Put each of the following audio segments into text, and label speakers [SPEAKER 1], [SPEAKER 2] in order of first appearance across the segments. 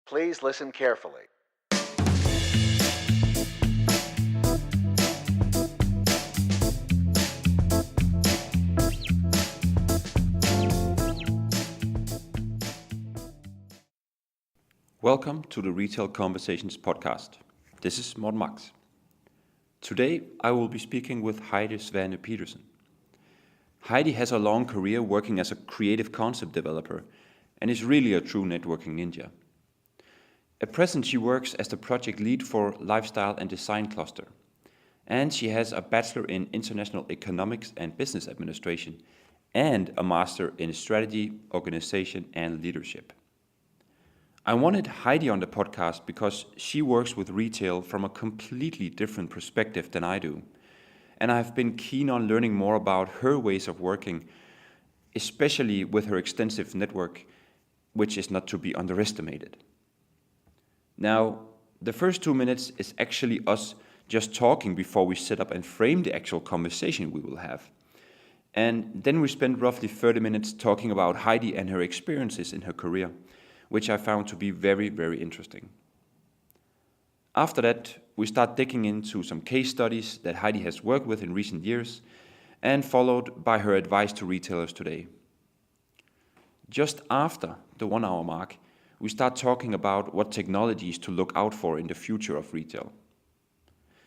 [SPEAKER 1] Please listen carefully.
[SPEAKER 2] Welcome to the Retail Conversations podcast. This is Morten Max. Today I will be speaking with Heidi Svane Pedersen. Heidi has a long career working as a creative concept developer and is really a true networking ninja. At present she works as the project lead for Lifestyle and Design Cluster, and she has a Bachelor in International Economics and Business Administration and a Master in Strategy, Organization and Leadership. I wanted Heidi on the podcast because she works with retail from a completely different perspective than I do, and I've been keen on learning more about her ways of working, especially with her extensive network, which is not to be underestimated. Now, the first 2 minutes is actually us just talking before we set up and frame the actual conversation we will have. And then we spend roughly 30 minutes talking about Heidi and her experiences in her career, which I found to be very, very interesting. After that, we start digging into some case studies that Heidi has worked with in recent years, and followed by her advice to retailers today. Just after the 1 hour mark, we start talking about what technologies to look out for in the future of retail.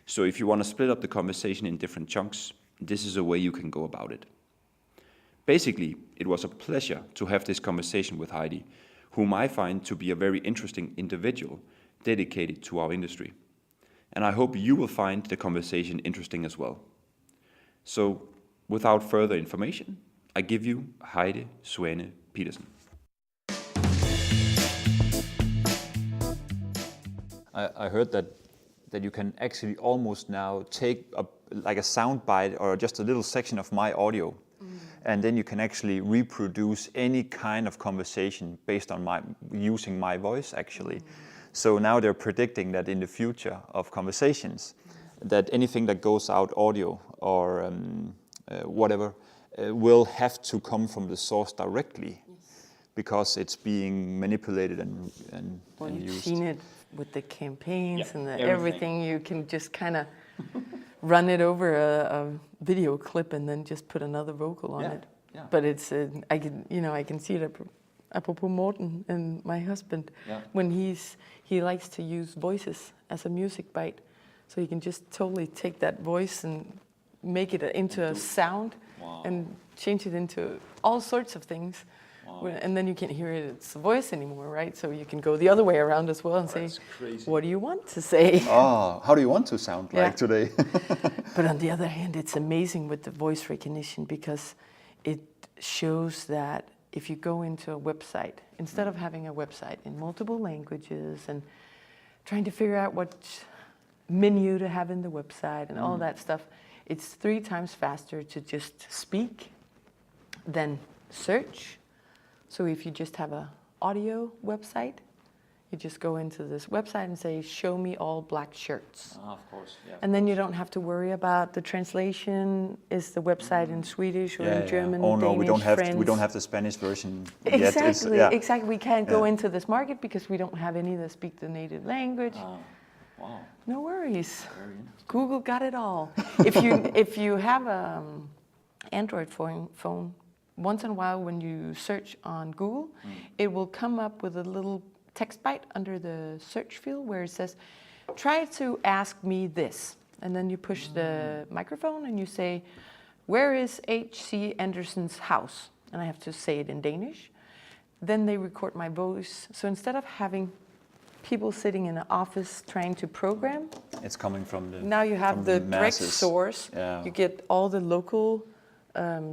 [SPEAKER 2] So if you want to split up the conversation in different chunks, this is a way you can go about it. Basically, it was a pleasure to have this conversation with Heidi, whom I find to be a very interesting individual dedicated to our industry. And I hope you will find the conversation interesting as well. So, without further information, I give you Heidi Svane Pedersen.
[SPEAKER 3] I heard that you can actually almost now take a sound bite or just a little section of my audio, and then you can actually reproduce any kind of conversation based on using my voice actually. So now they're predicting that in the future of conversations, that anything that goes out audio or whatever will have to come from the source directly, because it's being manipulated and
[SPEAKER 4] you've
[SPEAKER 3] used.
[SPEAKER 4] seen it with the campaigns and
[SPEAKER 3] everything.
[SPEAKER 4] everything. You can just kind of run it over a video clip and then just put another vocal on it.
[SPEAKER 3] Yeah.
[SPEAKER 4] But it's I can see it. Apropos Morten and my husband, when he likes to use voices as a music bite, so he can just totally take that voice and make it into a sound.
[SPEAKER 3] Wow.
[SPEAKER 4] And change it into all sorts of things.
[SPEAKER 3] Wow.
[SPEAKER 4] And then you can't hear its voice anymore, right? So you can go the other way around as well and say,
[SPEAKER 3] crazy.
[SPEAKER 4] what do you want to say?
[SPEAKER 3] Oh, how do you want to sound like today?
[SPEAKER 4] But on the other hand, it's amazing with the voice recognition, because it shows that if you go into a website, instead of having a website in multiple languages and trying to figure out what menu to have in the website and all that stuff, it's 3 times faster to just speak than search. So if you just have an audio website, you just go into this website and say, show me all black shirts.
[SPEAKER 3] Of course, yeah.
[SPEAKER 4] And then you don't have to worry about the translation. Is the website in Swedish or in German,
[SPEAKER 3] Oh no,
[SPEAKER 4] Danish,
[SPEAKER 3] we don't have the Spanish version yet.
[SPEAKER 4] Exactly, exactly. We can't go into this market because we don't have any that speak the native language.
[SPEAKER 3] Wow.
[SPEAKER 4] No worries.
[SPEAKER 3] Very interesting.
[SPEAKER 4] Google got it all. If you have an Android phone, once in a while when you search on Google, it will come up with a little text bite under the search field where it says, try to ask me this. And then you push the microphone and you say, where is H.C. Andersen's house? And I have to say it in Danish. Then they record my voice. So instead of having people sitting in an office trying to program,
[SPEAKER 3] It's coming from the
[SPEAKER 4] now you have the direct
[SPEAKER 3] masses.
[SPEAKER 4] source.
[SPEAKER 3] Yeah.
[SPEAKER 4] You get all the local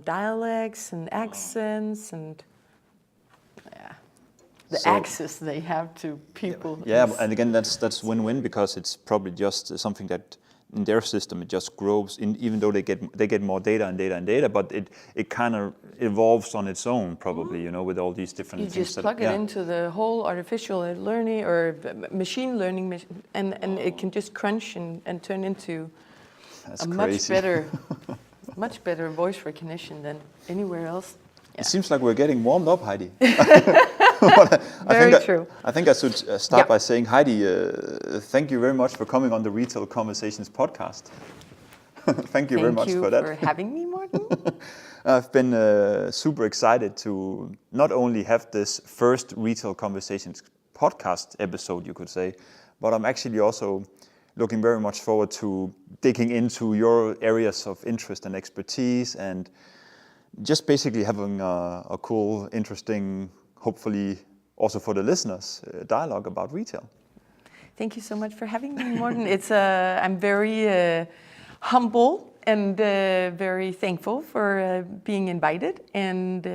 [SPEAKER 4] dialects and accents and the access they have to people.
[SPEAKER 3] Yeah, and again, that's win-win, because it's probably just something that in their system it just grows. Even though they get more data and data and data, but it kind of evolves on its own, probably. With all these different
[SPEAKER 4] You
[SPEAKER 3] things.
[SPEAKER 4] just plug it into the whole artificial learning or machine learning, and it can just crunch and turn into
[SPEAKER 3] That's
[SPEAKER 4] a
[SPEAKER 3] crazy.
[SPEAKER 4] much better voice recognition than anywhere else.
[SPEAKER 3] It seems like we're getting warmed up, Heidi.
[SPEAKER 4] Very true.
[SPEAKER 3] I think I should start by saying, Heidi, thank you very much for coming on the Retail Conversations podcast. Thank you very much for that.
[SPEAKER 4] Thank you for having me, Morten.
[SPEAKER 3] I've been super excited to not only have this first Retail Conversations podcast episode, you could say, but I'm actually also looking very much forward to digging into your areas of interest and expertise, and just basically having a cool, interesting, hopefully also for the listeners, dialogue about retail.
[SPEAKER 4] Thank you so much for having me, Morten. I'm very humble and very thankful for being invited, and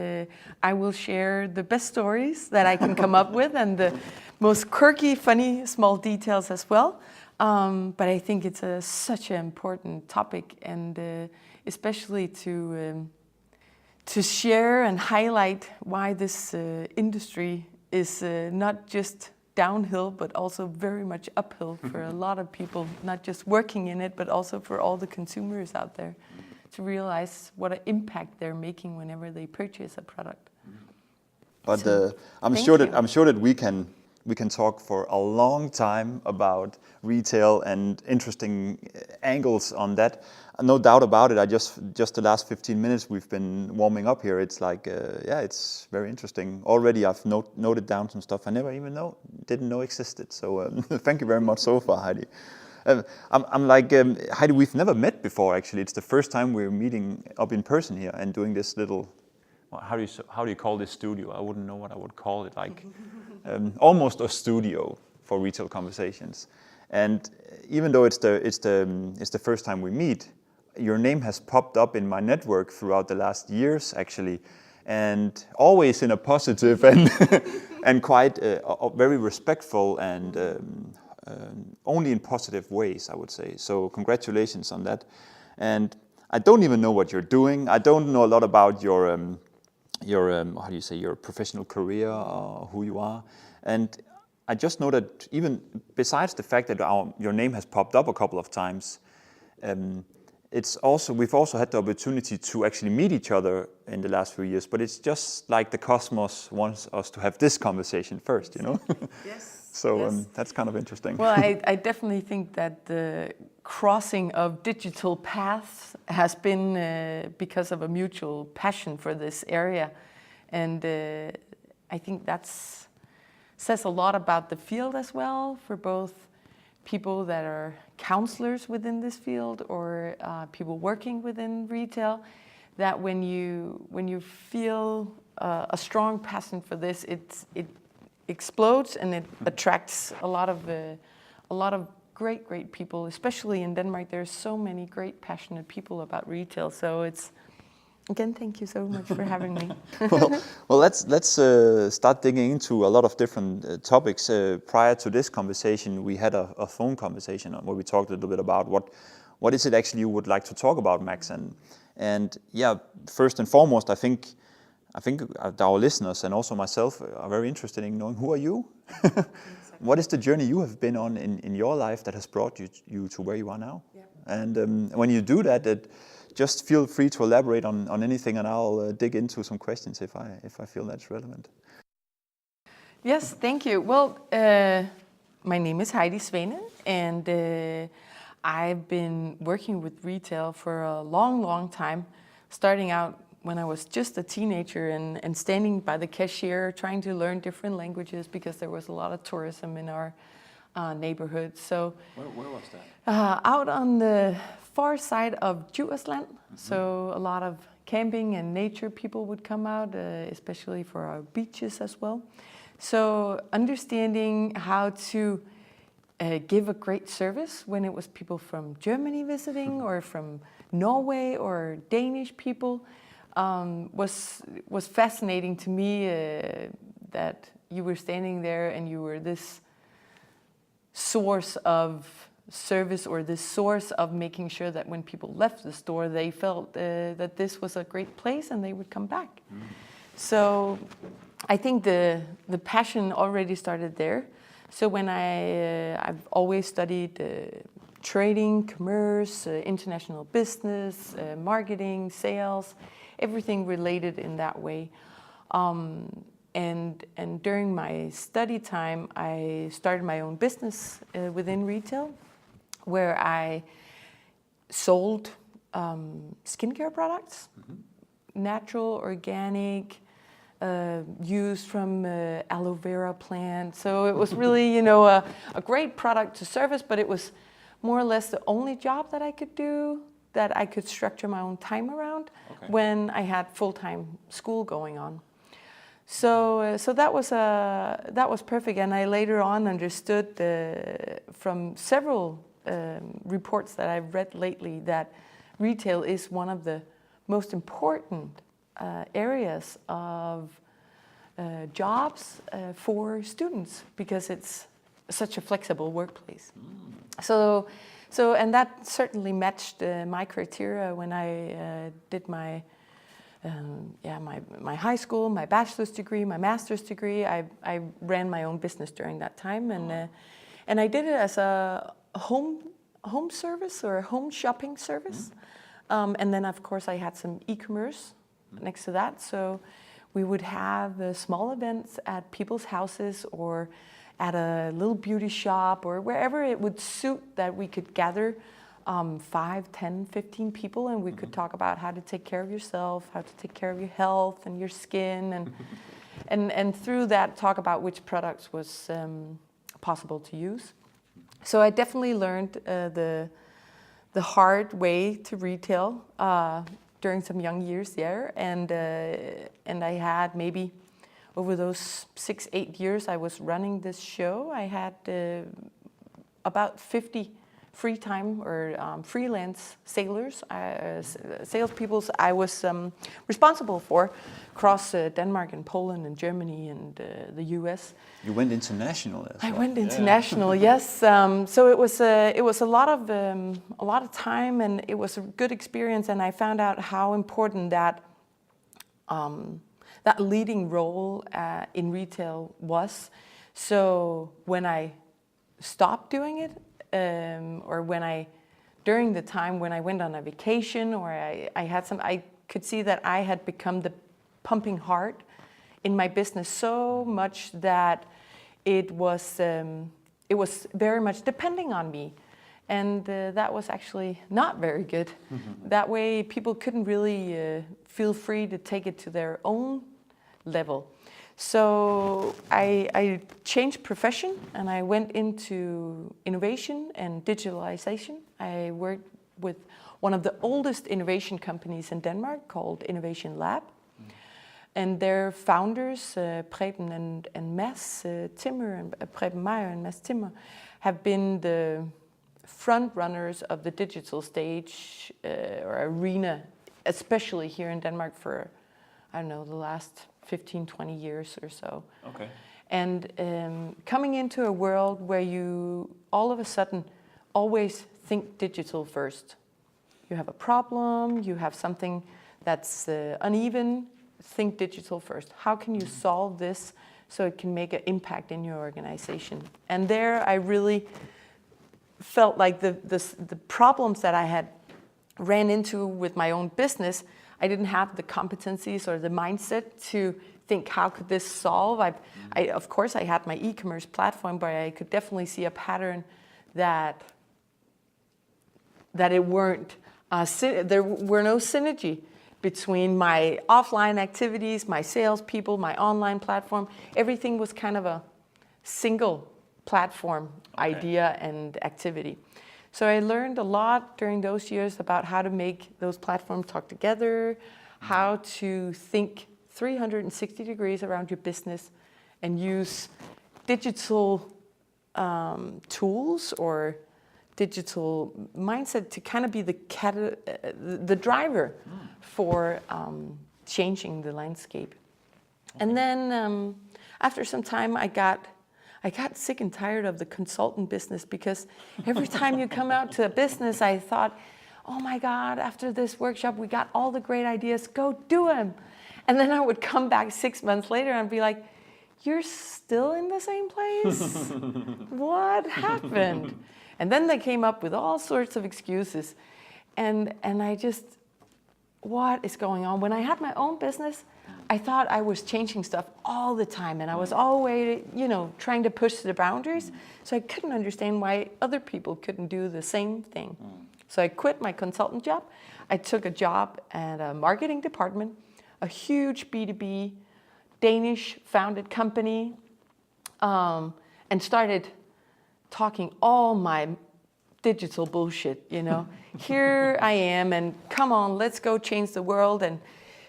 [SPEAKER 4] I will share the best stories that I can come up with and the most quirky, funny, small details as well. But I think it's such an important topic, and especially to share and highlight why this industry is not just downhill, but also very much uphill for a lot of people, not just working in it, but also for all the consumers out there, to realize what an impact they're making whenever they purchase a product.
[SPEAKER 3] But
[SPEAKER 4] So,
[SPEAKER 3] I'm
[SPEAKER 4] thank
[SPEAKER 3] sure
[SPEAKER 4] you.
[SPEAKER 3] that we can talk for a long time about retail and interesting angles on that. No doubt about it. Just the last 15 minutes we've been warming up here. It's like, it's very interesting. Already I've noted down some stuff I never even didn't know existed. So thank you very much so far, Heidi. I'm like, Heidi, we've never met before, actually. It's the first time we're meeting up in person here and doing this little, how do you call this studio? I wouldn't know what I would call it, like almost a studio for Retail Conversations. And even though it's the first time we meet, your name has popped up in my network throughout the last years, actually, and always in a positive and and quite very respectful and only in positive ways, I would say. So congratulations on that. And I don't even know what you're doing. I don't know a lot about your how do you say, your professional career, who you are. And I just know that even besides the fact that your name has popped up a couple of times, we've also had the opportunity to actually meet each other in the last few years. But it's just like the cosmos wants us to have this conversation first, you know?
[SPEAKER 4] Yes.
[SPEAKER 3] So
[SPEAKER 4] yes.
[SPEAKER 3] that's kind of interesting.
[SPEAKER 4] Well, I definitely think that the crossing of digital paths has been because of a mutual passion for this area. And I think that says a lot about the field as well, for both people that are counselors within this field or people working within retail, that when you feel a strong passion for this, it explodes and it attracts a lot of great people, especially in Denmark. There's so many great passionate people about retail. So again, thank you so much for having me.
[SPEAKER 3] well, let's start digging into a lot of different topics. Prior to this conversation, we had a phone conversation where we talked a little bit about what is it actually you would like to talk about, Max, and yeah, first and foremost, I think our listeners and also myself are very interested in knowing, who are you? Exactly. What is the journey you have been on in your life that has brought you to where you are now? Yeah. And when you do that, just feel free to elaborate on anything, and I'll dig into some questions if I feel that's relevant.
[SPEAKER 4] Yes, thank you. Well, my name is Heidi Svane, and I've been working with retail for a long time, starting out when I was just a teenager and standing by the cashier trying to learn different languages because there was a lot of tourism in our neighborhood. So
[SPEAKER 2] Where was that?
[SPEAKER 4] Out on the far side of Jahzzar. Mm-hmm. So a lot of camping and nature people would come out, especially for our beaches as well. So understanding how to give a great service when it was people from Germany visiting or from Norway or Danish people was fascinating to me, that you were standing there and you were this source of service or this source of making sure that when people left the store, they felt that this was a great place and they would come back. Mm. So I think the passion already started there. So when I've always studied trading, commerce, international business, marketing, sales, everything related in that way. And during my study time, I started my own business within retail, where I sold skincare products, natural, organic, used from aloe vera plant. So it was really, a great product to service, but it was more or less the only job that I could do, that I could structure my own time around when I had full-time school going on. So that was perfect, and I later on understood from several reports that I've read lately that retail is one of the most important areas of jobs for students, because it's such a flexible workplace. And that certainly matched my criteria when I did my high school, my bachelor's degree, my master's degree. I ran my own business during that time, and I did it as a home service or a home shopping service. And then of course I had some e-commerce next to that. So we would have small events at people's houses or at a little beauty shop or wherever it would suit, that we could gather 5, 10, 15 people, and we could talk about how to take care of yourself, how to take care of your health and your skin, and through that talk about which products was possible to use. So I definitely learned the hard way to retail during some young years there, and I had maybe over those 6, 8 years I was running this show, I had about 50 free time or freelance salespeople I was responsible for across Denmark and Poland and Germany and the US.
[SPEAKER 3] You went international as well.
[SPEAKER 4] I went international, yes. So it was a lot of time, and it was a good experience. And I found out how important that leading role in retail was. So when I stopped doing it, or during the time when I went on a vacation, or I could see that I had become the pumping heart in my business so much that it was very much depending on me, and that was actually not very good. That way, people couldn't really feel free to take it to their own level. So I changed profession, and I went into innovation and digitalization. I worked with one of the oldest innovation companies in Denmark called Innovation Lab. And their founders, Preben and Mads Timmer, and Preben Meyer and Mads Timmer, have been the front runners of the digital stage or arena, especially here in Denmark for, I don't know, the last 15, 20 years or so.
[SPEAKER 2] Okay.
[SPEAKER 4] And coming into a world where you all of a sudden always think digital first. You have a problem, you have something that's uneven, think digital first. How can you solve this so it can make an impact in your organization? And there I really felt like the problems that I had ran into with my own business, I didn't have the competencies or the mindset to think, how could this solve? Of course, I had my e-commerce platform, but I could definitely see a pattern that it weren't, there were no synergy between my offline activities, my salespeople, my online platform. Everything was kind of a single platform idea and activity. So I learned a lot during those years about how to make those platforms talk together, how to think 360 degrees around your business and use digital tools or digital mindset to kind of be the driver for changing the landscape. And then after some time, I got sick and tired of the consultant business, because every time you come out to a business, I thought, oh my God, after this workshop, we got all the great ideas, go do them. And then I would come back 6 months later and be like, you're still in the same place? What happened? And then they came up with all sorts of excuses. And I just, what is going on? When I had my own business, I thought I was changing stuff all the time, and I was always, trying to push the boundaries. So I couldn't understand why other people couldn't do the same thing. So I quit my consultant job. I took a job at a marketing department, a huge B2B Danish founded company, and started talking all my digital bullshit, Here I am, and come on, let's go change the world, and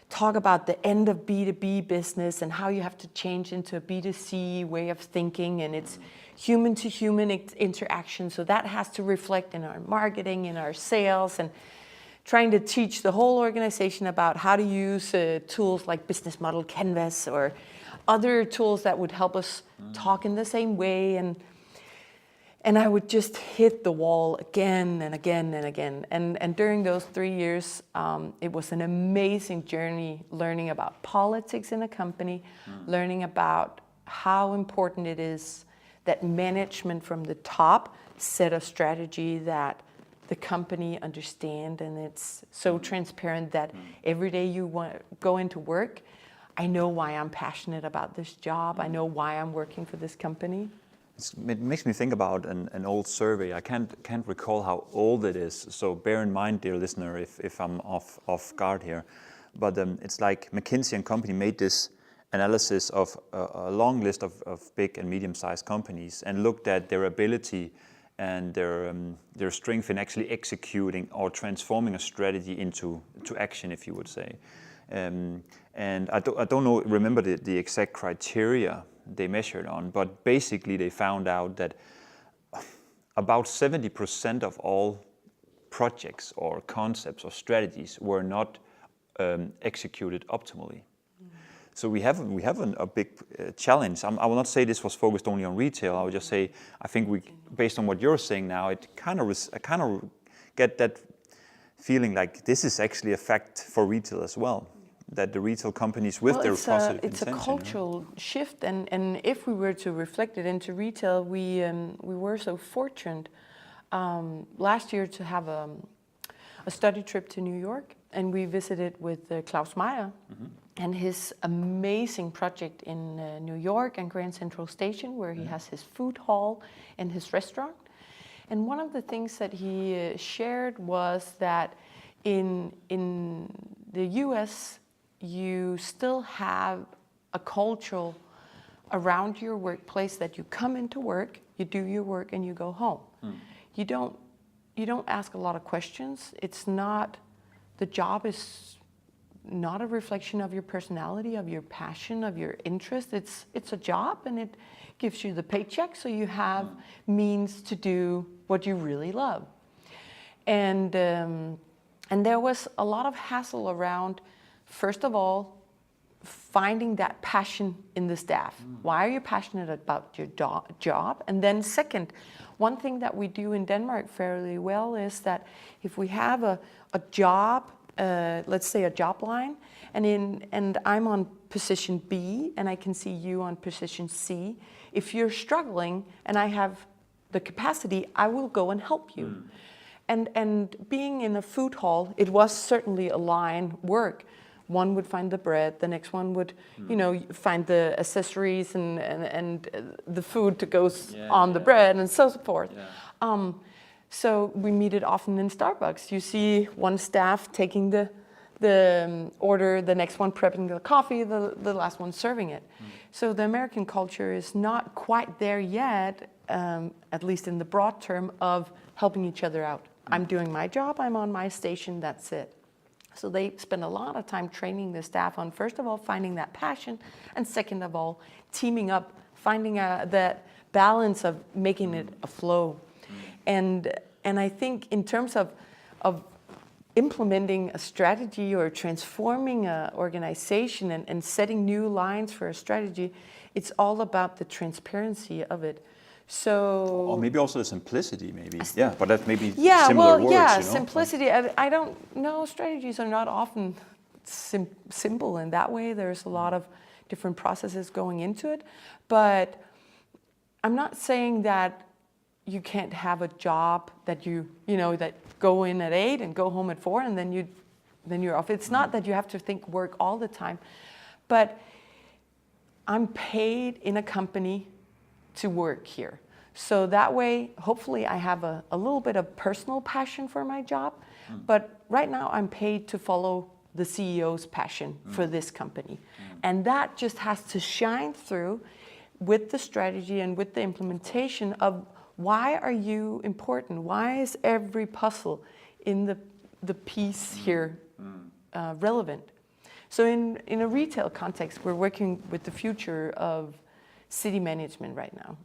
[SPEAKER 4] talk about the end of B2B business and how you have to change into a B2C way of thinking, and it's human to human interaction. So that has to reflect in our marketing, in our sales, and trying to teach the whole organization about how to use tools like business model canvas or other tools that would help us talk in the same way. And I would just hit the wall again and again and again. And during those 3 years, it was an amazing journey learning about politics in a company, learning about how important it is that management from the top set a strategy that the company understand, and it's so transparent that every day you go into work, I know why I'm passionate about this job. I know why I'm working for this company.
[SPEAKER 3] It makes me think about an old survey. I can't recall how old it is, so bear in mind, dear listener, if I'm off guard here. But it's like McKinsey and company made this analysis of a long list of big and medium-sized companies and looked at their ability and their strength in actually executing or transforming a strategy into action, if you would say. And I don't remember the exact criteria they measured on, but basically they found out that about 70% of all projects or concepts or strategies were not executed optimally. So we have a big challenge. I will not say this was focused only on retail. I would just say I think based on what you're saying now, I kind of get that feeling like this is actually a fact for retail as well. That the retail companies with their positive
[SPEAKER 4] it's
[SPEAKER 3] intention.
[SPEAKER 4] It's a cultural shift, and if we were to reflect it into retail, we were so fortunate last year to have a study trip to New York, and we visited with Klaus Meyer and his amazing project in New York and Grand Central Station, where he has his food hall and his restaurant. And one of the things that he shared was that in the U.S., you still have a culture around your workplace that you come into work, you do your work, and you go home. You don't ask a lot of questions. The job is not a reflection of your personality, of your passion, of your interest. It's a job, and it gives you the paycheck, so you have means to do what you really love. And there was a lot of hassle around, first of all, finding that passion in the staff. Why are you passionate about your job? And then second, one thing that we do in Denmark fairly well is that if we have a job, let's say a job line, and I'm on position B and I can see you on position C, if you're struggling and I have the capacity, I will go and help you. And being in a food hall, it was certainly a line work. One would find the bread, the next one would, find the accessories and the food to go on the bread and so forth. Yeah. So we meet it often in Starbucks. You see one staff taking the order, the next one prepping the coffee, the last one serving it. So the American culture is not quite there yet, at least in the broad term, of helping each other out. I'm doing my job, I'm on my station, that's it. So they spend a lot of time training the staff on, first of all, finding that passion, and second of all, teaming up, finding that balance of making it a flow. And I think in terms of implementing a strategy or transforming an organization and setting new lines for a strategy, it's all about the transparency of it. So,
[SPEAKER 3] or maybe also the simplicity, maybe. Yeah, but that may be similar words.
[SPEAKER 4] Yeah, simplicity. I don't know. Strategies are not often simple in that way. There's a lot of different processes going into it. But I'm not saying that you can't have a job that that go in at 8 and go home at 4 and then you're off. It's not that you have to think work all the time. but I'm paid in a company to work here. So that way, hopefully I have a little bit of personal passion for my job, but right now I'm paid to follow the CEO's passion for this company. And that just has to shine through with the strategy and with the implementation of why are you important? Why is every puzzle in the piece here relevant? So in a retail context, we're working with the future of city management right now.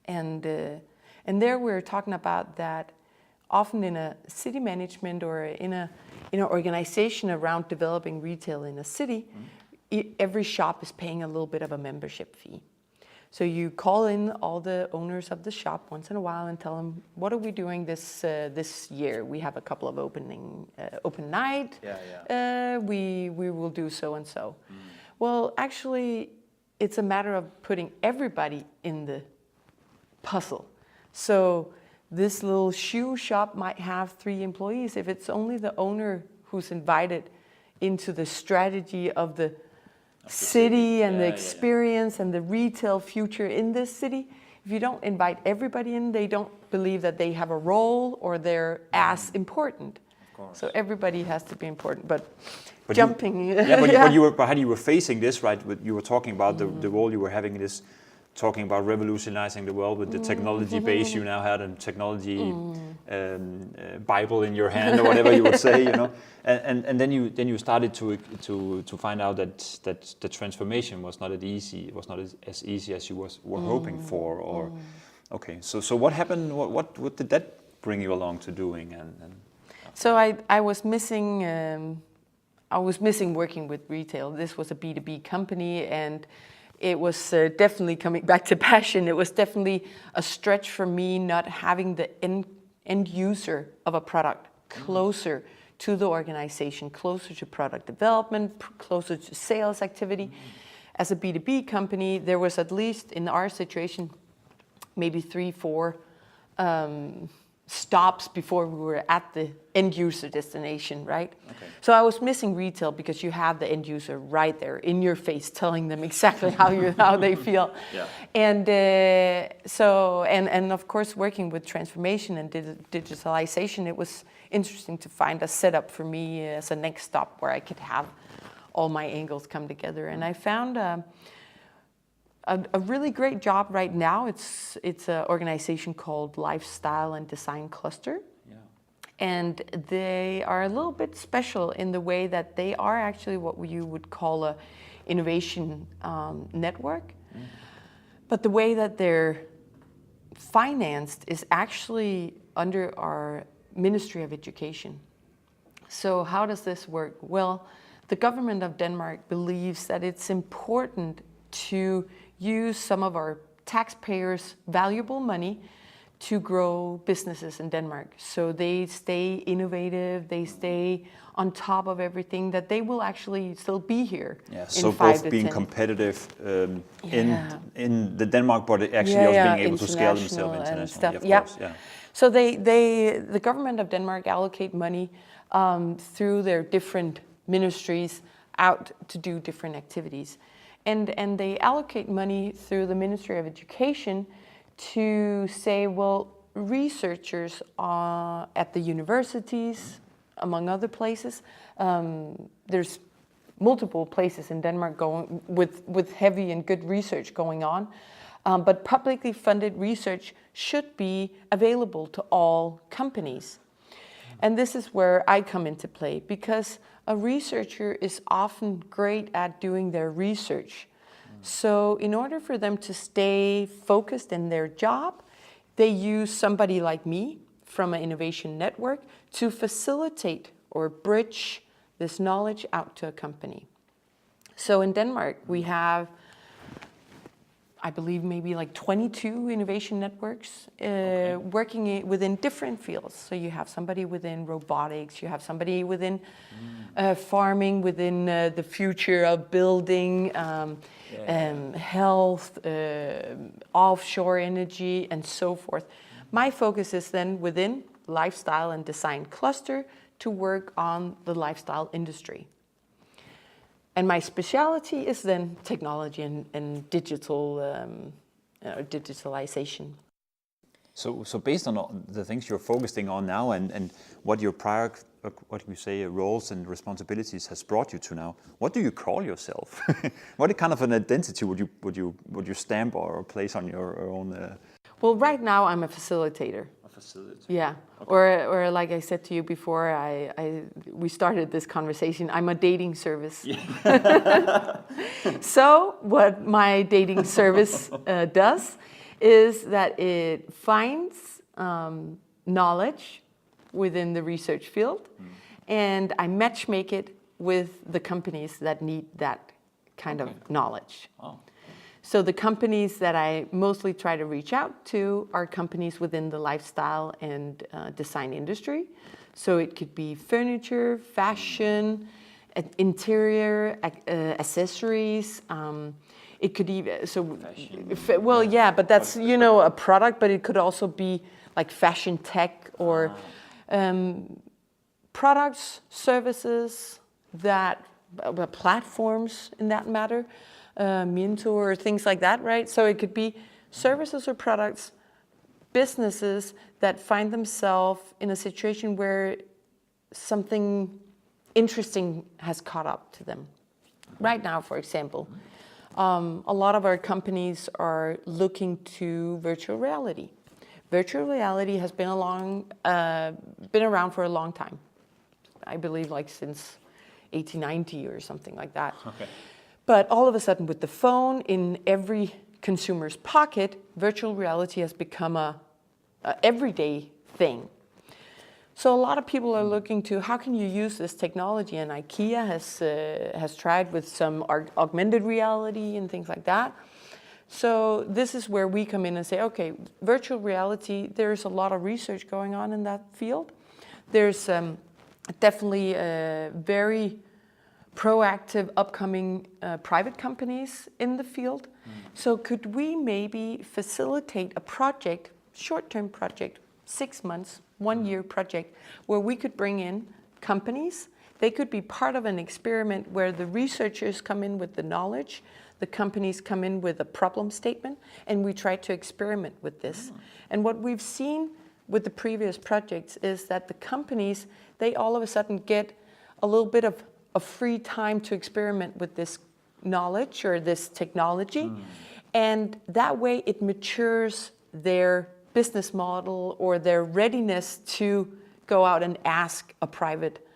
[SPEAKER 4] And there we're talking about that often in a city management or in an organization around developing retail in a city, every shop is paying a little bit of a membership fee. So you call in all the owners of the shop once in a while and tell them, what are we doing this year? We have a couple of open night. We will do so and so. Well, actually, it's a matter of putting everybody in the puzzle. So this little shoe shop might have 3 employees. If it's only the owner who's invited into the strategy of the city and the experience and the retail future in this city, if you don't invite everybody in, they don't believe that they have a role or they're as important.
[SPEAKER 3] Of course.
[SPEAKER 4] So everybody has to be important. But
[SPEAKER 3] jumping. But you were facing this, right? You were talking about the role you were having in this, talking about revolutionizing the world with the technology base you now had and technology Bible in your hand or whatever you would say, you know. And then you started to find out that the transformation was not as easy. It was not as easy as you were hoping for. Or okay, so what happened? What did that bring you along to doing?
[SPEAKER 4] So I was missing. I was missing working with retail. This was a B2B company, and it was definitely coming back to passion. It was definitely a stretch for me not having the end user of a product closer to the organization, closer to product development, closer to sales activity. As a B2B company, there was at least in our situation, maybe 3-4 stops before we were at the end user destination, right? Okay. So I was missing retail because you have the end user right there in your face, telling them exactly how they feel. Yeah. And and of course, working with transformation and digitalization, it was interesting to find a setup for me as a next stop where I could have all my angles come together. And I found a really great job right now. It's an organization called Lifestyle and Design Cluster. Yeah. And they are a little bit special in the way that they are actually what you would call a innovation network. But the way that they're financed is actually under our Ministry of Education. So how does this work? Well, the government of Denmark believes that it's important to use some of our taxpayers' valuable money to grow businesses in Denmark. So they stay innovative, they stay on top of everything, that they will actually still be here. Yeah,
[SPEAKER 3] so both being competitive in the Denmark, but actually also being able to scale themselves internationally.
[SPEAKER 4] Yeah. So the government of Denmark allocate money through their different ministries out to do different activities. And they allocate money through the Ministry of Education to say, well, researchers at the universities, among other places, there's multiple places in Denmark going with heavy and good research going on, but publicly funded research should be available to all companies. And this is where I come into play, because a researcher is often great at doing their research. So in order for them to stay focused in their job, they use somebody like me from an innovation network to facilitate or bridge this knowledge out to a company. So in Denmark, we have, I believe, maybe like 22 innovation networks working within different fields. So you have somebody within robotics, you have somebody within farming, within the future of building, health, offshore energy, and so forth. My focus is then within Lifestyle and Design Cluster to work on the lifestyle industry. And my specialty is then technology and digitalization.
[SPEAKER 3] So based on all the things you're focusing on now and what your prior, what you say, roles and responsibilities has brought you to now, what do you call yourself? What kind of an identity would you stamp or place on your own?
[SPEAKER 4] Well, right now I'm a facilitator. Yeah, okay. Or like I said to you before, we started this conversation, I'm a dating service. Yeah. So what my dating service does is that it finds knowledge within the research field, and I matchmake it with the companies that need that kind of knowledge. Oh. So the companies that I mostly try to reach out to are companies within the lifestyle and design industry. So it could be furniture, fashion, interior, accessories. It could even, well, yeah, but that's, you know, a product, but it could also be like fashion tech or products, services, that platforms in that matter. Mentor, things like that, right? So it could be services or products, businesses that find themselves in a situation where something interesting has caught up to them. Right now, for example, a lot of our companies are looking to virtual reality. Virtual reality has been around for a long time. I believe like since 1890 or something like that. Okay. But all of a sudden, with the phone in every consumer's pocket, virtual reality has become a everyday thing. So a lot of people are looking to how can you use this technology, and IKEA has tried with some augmented reality and things like that. So this is where we come in and say, okay, virtual reality, there's a lot of research going on in that field. There's definitely a very proactive upcoming private companies in the field. So could we maybe facilitate a project, short-term project, 6 months, 1 year project, where we could bring in companies. They could be part of an experiment where the researchers come in with the knowledge, the companies come in with a problem statement, and we try to experiment with this. And what we've seen with the previous projects is that the companies, they all of a sudden get a little bit of free time to experiment with this knowledge or this technology. And that way it matures their business model or their readiness to go out and ask a private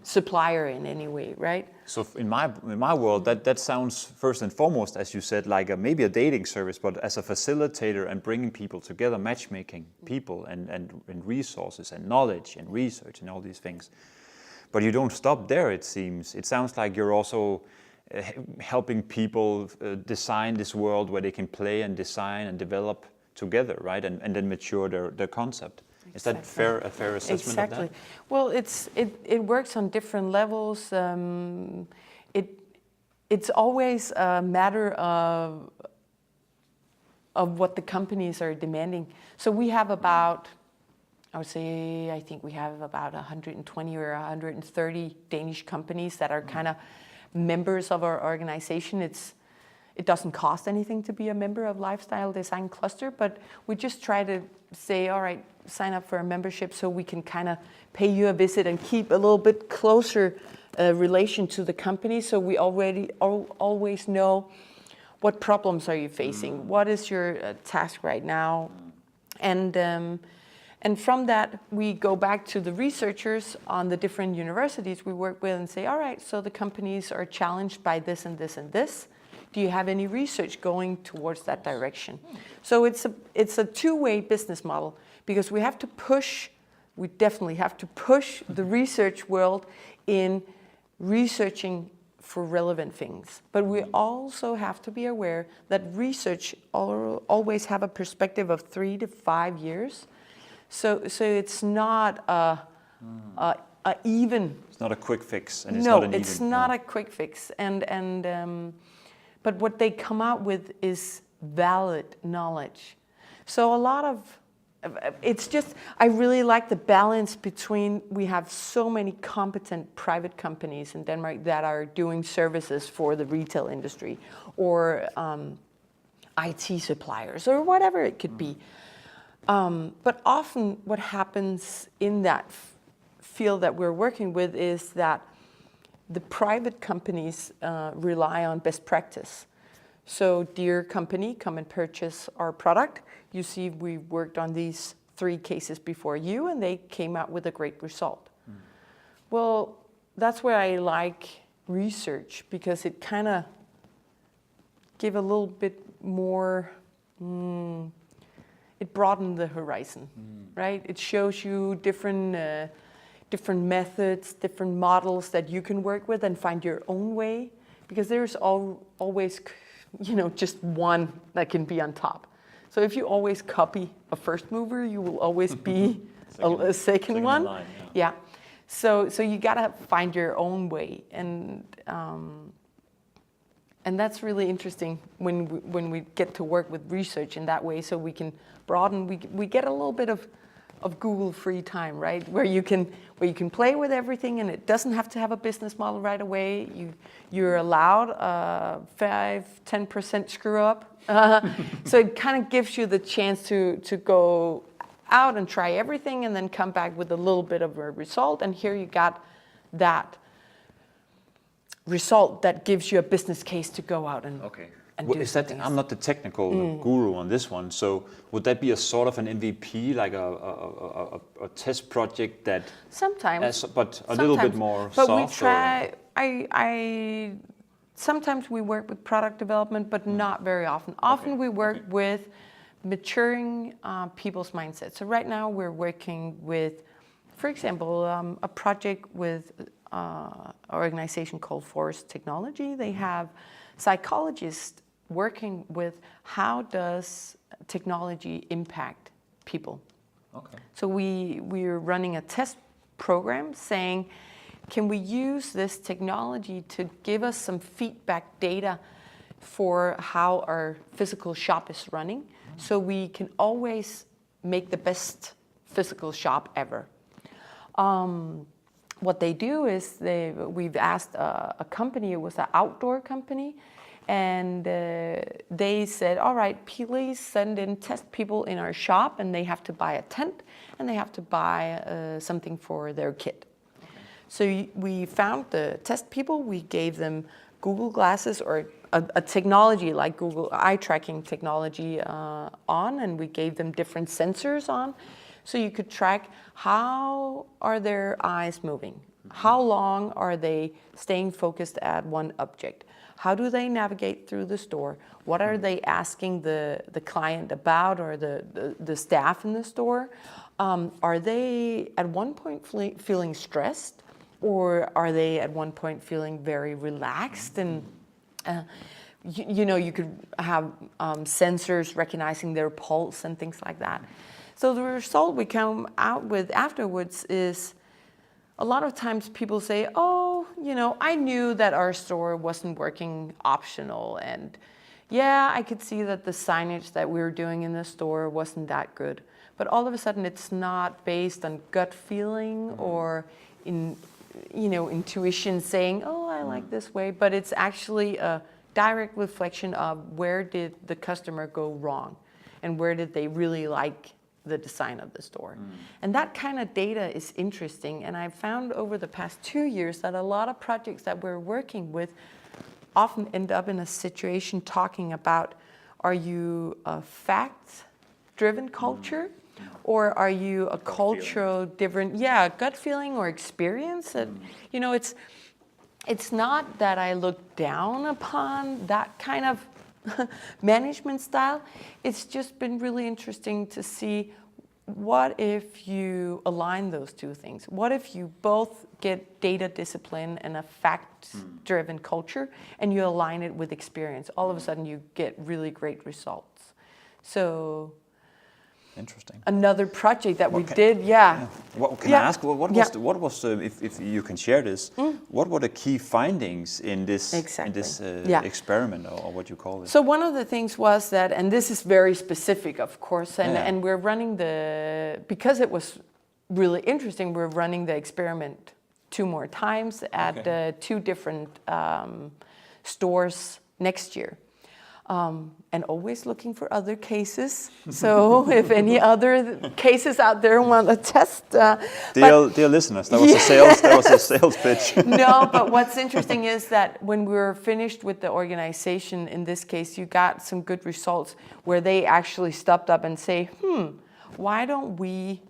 [SPEAKER 4] supplier in any way, right?
[SPEAKER 3] So in my world, that sounds first and foremost, as you said, like maybe a dating service, but as a facilitator and bringing people together, matchmaking people and resources and knowledge and research and all these things. But you don't stop there, it seems. It sounds like you're also helping people design this world where they can play and design and develop together, right? And then mature their concept. Exactly. Is that a fair assessment of that?
[SPEAKER 4] Well, it works on different levels. It's always a matter of what the companies are demanding. So we have about, I think we have about 120 or 130 Danish companies that are kind of members of our organization. It doesn't cost anything to be a member of Lifestyle Design Cluster, but we just try to say, all right, sign up for a membership so we can kind of pay you a visit and keep a little bit closer relation to the company. So we always know what problems are you facing, what is your task right now, and from that, we go back to the researchers on the different universities we work with and say, all right, so the companies are challenged by this and this and this. Do you have any research going towards that direction? So it's a two-way business model, because we definitely have to push the research world in researching for relevant things. But we also have to be aware that research always have a perspective of 3 to 5 years. So it's not a even.
[SPEAKER 3] It's not a quick fix, and it's not an even.
[SPEAKER 4] No, it's not a quick fix, but what they come out with is valid knowledge. So a lot of it's just, I really like the balance between, we have so many competent private companies in Denmark that are doing services for the retail industry, or IT suppliers, or whatever it could be. But often what happens in that field that we're working with is that the private companies rely on best practice. So, dear company, come and purchase our product. You see, we worked on these 3 cases before you, and they came out with a great result. Well, that's where I like research, because it kind of give a little bit more, it broadened the horizon, right? It shows you different methods, different models that you can work with and find your own way, because there's always, just one that can be on top. So if you always copy a first mover, you will always be a second one.
[SPEAKER 3] Line,
[SPEAKER 4] yeah. So you gotta find your own way, and that's really interesting when we get to work with research in that way. So we can broaden. We get a little bit of Google free time, right? Where you can play with everything, and it doesn't have to have a business model right away. You're allowed 5-10% screw up. So it kind of gives you the chance to go out and try everything, and then come back with a little bit of a result. And here you got that result that gives you a business case to go out and and do
[SPEAKER 3] Is that,
[SPEAKER 4] something.
[SPEAKER 3] I'm not the technical guru on this one, so would that be a sort of an MVP, like a test project that...
[SPEAKER 4] Sometimes.
[SPEAKER 3] But a little bit more
[SPEAKER 4] but
[SPEAKER 3] soft?
[SPEAKER 4] We try, sometimes we work with product development, but not very often. Often we work with maturing people's mindsets. So right now we're working with, for example, a project with an organization called Forest Technology. They have psychologists working with how does technology impact people. So we're running a test program saying, can we use this technology to give us some feedback data for how our physical shop is running, so we can always make the best physical shop ever. What they do is we've asked a company, it was an outdoor company, and they said, all right, please send in test people in our shop, and they have to buy a tent, and they have to buy something for their kid. So we found the test people, we gave them Google glasses, or a technology like Google eye tracking technology on, and we gave them different sensors on, so you could track how are their eyes moving, how long are they staying focused at one object, how do they navigate through the store, what are they asking the client about, or the staff in the store, are they at one point feeling stressed, or are they at one point feeling very relaxed? And you could have sensors recognizing their pulse and things like that. So the result we come out with afterwards is, a lot of times people say, oh, I knew that our store wasn't working optional, and yeah, I could see that the signage that we were doing in the store wasn't that good. But all of a sudden it's not based on gut feeling or intuition saying, oh, I like this way, but it's actually a direct reflection of where did the customer go wrong, and where did they really like the design of the store. And that kind of data is interesting, and I've found over the past 2 years that a lot of projects that we're working with often end up in a situation talking about, are you a fact-driven culture, or are you a cultural different, gut feeling or experience? And, it's not that I look down upon that kind of management style. It's just been really interesting to see, what if you align those two things? What if you both get data discipline and a fact-driven culture, and you align it with experience? All of a sudden you get really great results. So
[SPEAKER 3] Interesting.
[SPEAKER 4] Another project that we did, yeah.
[SPEAKER 3] What can I ask? What was if you can share this? What were the key findings in this experiment, or what you call it?
[SPEAKER 4] So one of the things was that, and this is very specific, of course, and we're running because it was really interesting, we're running the experiment 2 more times at 2 different stores next year. And always looking for other cases. So if any other cases out there want to test,
[SPEAKER 3] dear listeners, that was a sales pitch.
[SPEAKER 4] No, but what's interesting is that when we were finished with the organization, in this case, you got some good results where they actually stopped up and say, why don't we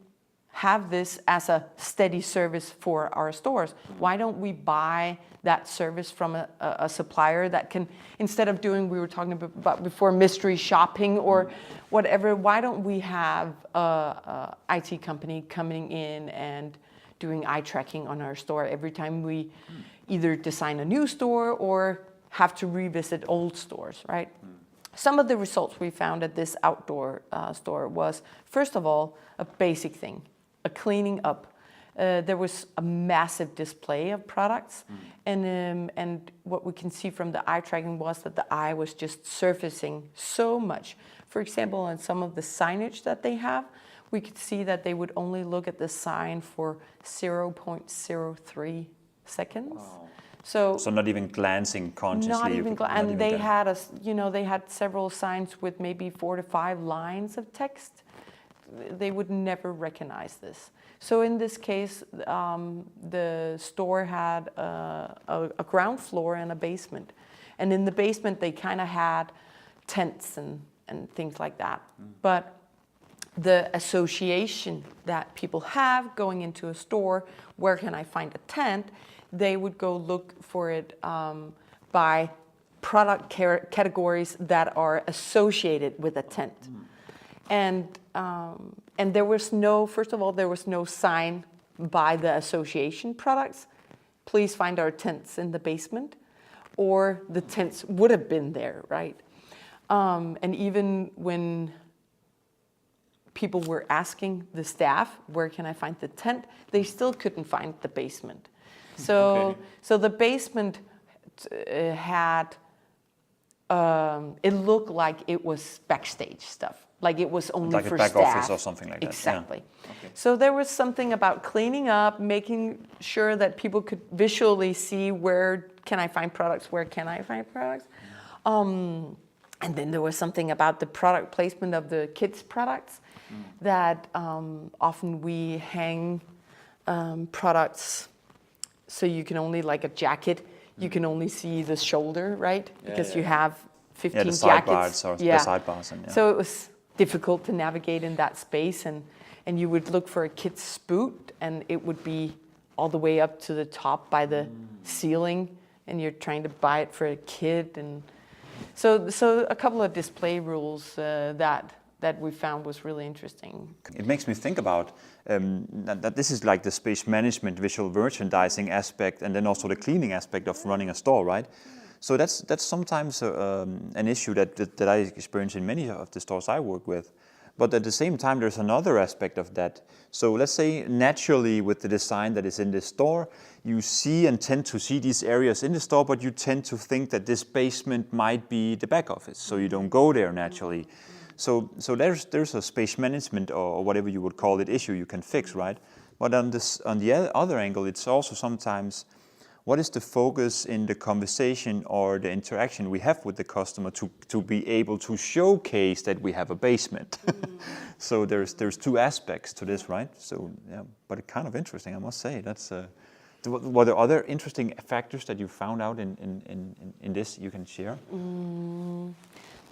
[SPEAKER 4] have this as a steady service for our stores? Why don't we buy that service from a supplier that can, instead of doing, we were talking about before, mystery shopping or whatever, why don't we have a IT company coming in and doing eye tracking on our store every time we either design a new store or have to revisit old stores, right? Some of the results we found at this outdoor store was, first of all, a basic thing, a cleaning up. There was a massive display of products, and what we can see from the eye tracking was that the eye was just surfacing so much. For example, on some of the signage that they have, we could see that they would only look at the sign for 0.03 seconds. Wow. So
[SPEAKER 3] not even glancing consciously.
[SPEAKER 4] Not even and they had they had several signs with maybe 4 to 5 lines of text. They would never recognize this. So in this case, the store had a ground floor and a basement. And in the basement, they kind of had tents and things like that. But the association that people have going into a store, where can I find a tent? They would go look for it by product categories that are associated with a tent. And there was first of all, there was no sign by the association products, please find our tents in the basement, or the tents would have been there, right? And even when people were asking the staff, where can I find the tent? They still couldn't find the basement. So the basement had, it looked like it was backstage stuff. Like it was only for staff.
[SPEAKER 3] Like a back office or something like that.
[SPEAKER 4] Exactly.
[SPEAKER 3] Yeah. Okay.
[SPEAKER 4] So there was something about cleaning up, making sure that people could visually see where can I find products, where can I find products. And then there was something about the product placement of the kids' products that often we hang products so you can only, like a jacket, you can only see the shoulder, right? Because you have 15
[SPEAKER 3] the
[SPEAKER 4] jackets.
[SPEAKER 3] The sidebars.
[SPEAKER 4] So it was difficult to navigate in that space, and you would look for a kid's boot, and it would be all the way up to the top by the ceiling, and you're trying to buy it for a kid, and so a couple of display rules that we found was really interesting.
[SPEAKER 3] It makes me think about that this is like the space management, visual merchandising aspect, and then also the cleaning aspect of running a store, right? So that's sometimes an issue that I experience in many of the stores I work with. But at the same time, there's another aspect of that. So let's say naturally with the design that is in the store, you see and tend to see these areas in the store, but you tend to think that this basement might be the back office, so you don't go there naturally. So there's a space management or whatever you would call it issue you can fix, right? But on the other angle, it's also sometimes what is the focus in the conversation or the interaction we have with the customer to be able to showcase that we have a basement? So there's 2 aspects to this, right? So yeah, but it's kind of interesting, I must say. That's were there other interesting factors that you found out in this you can share?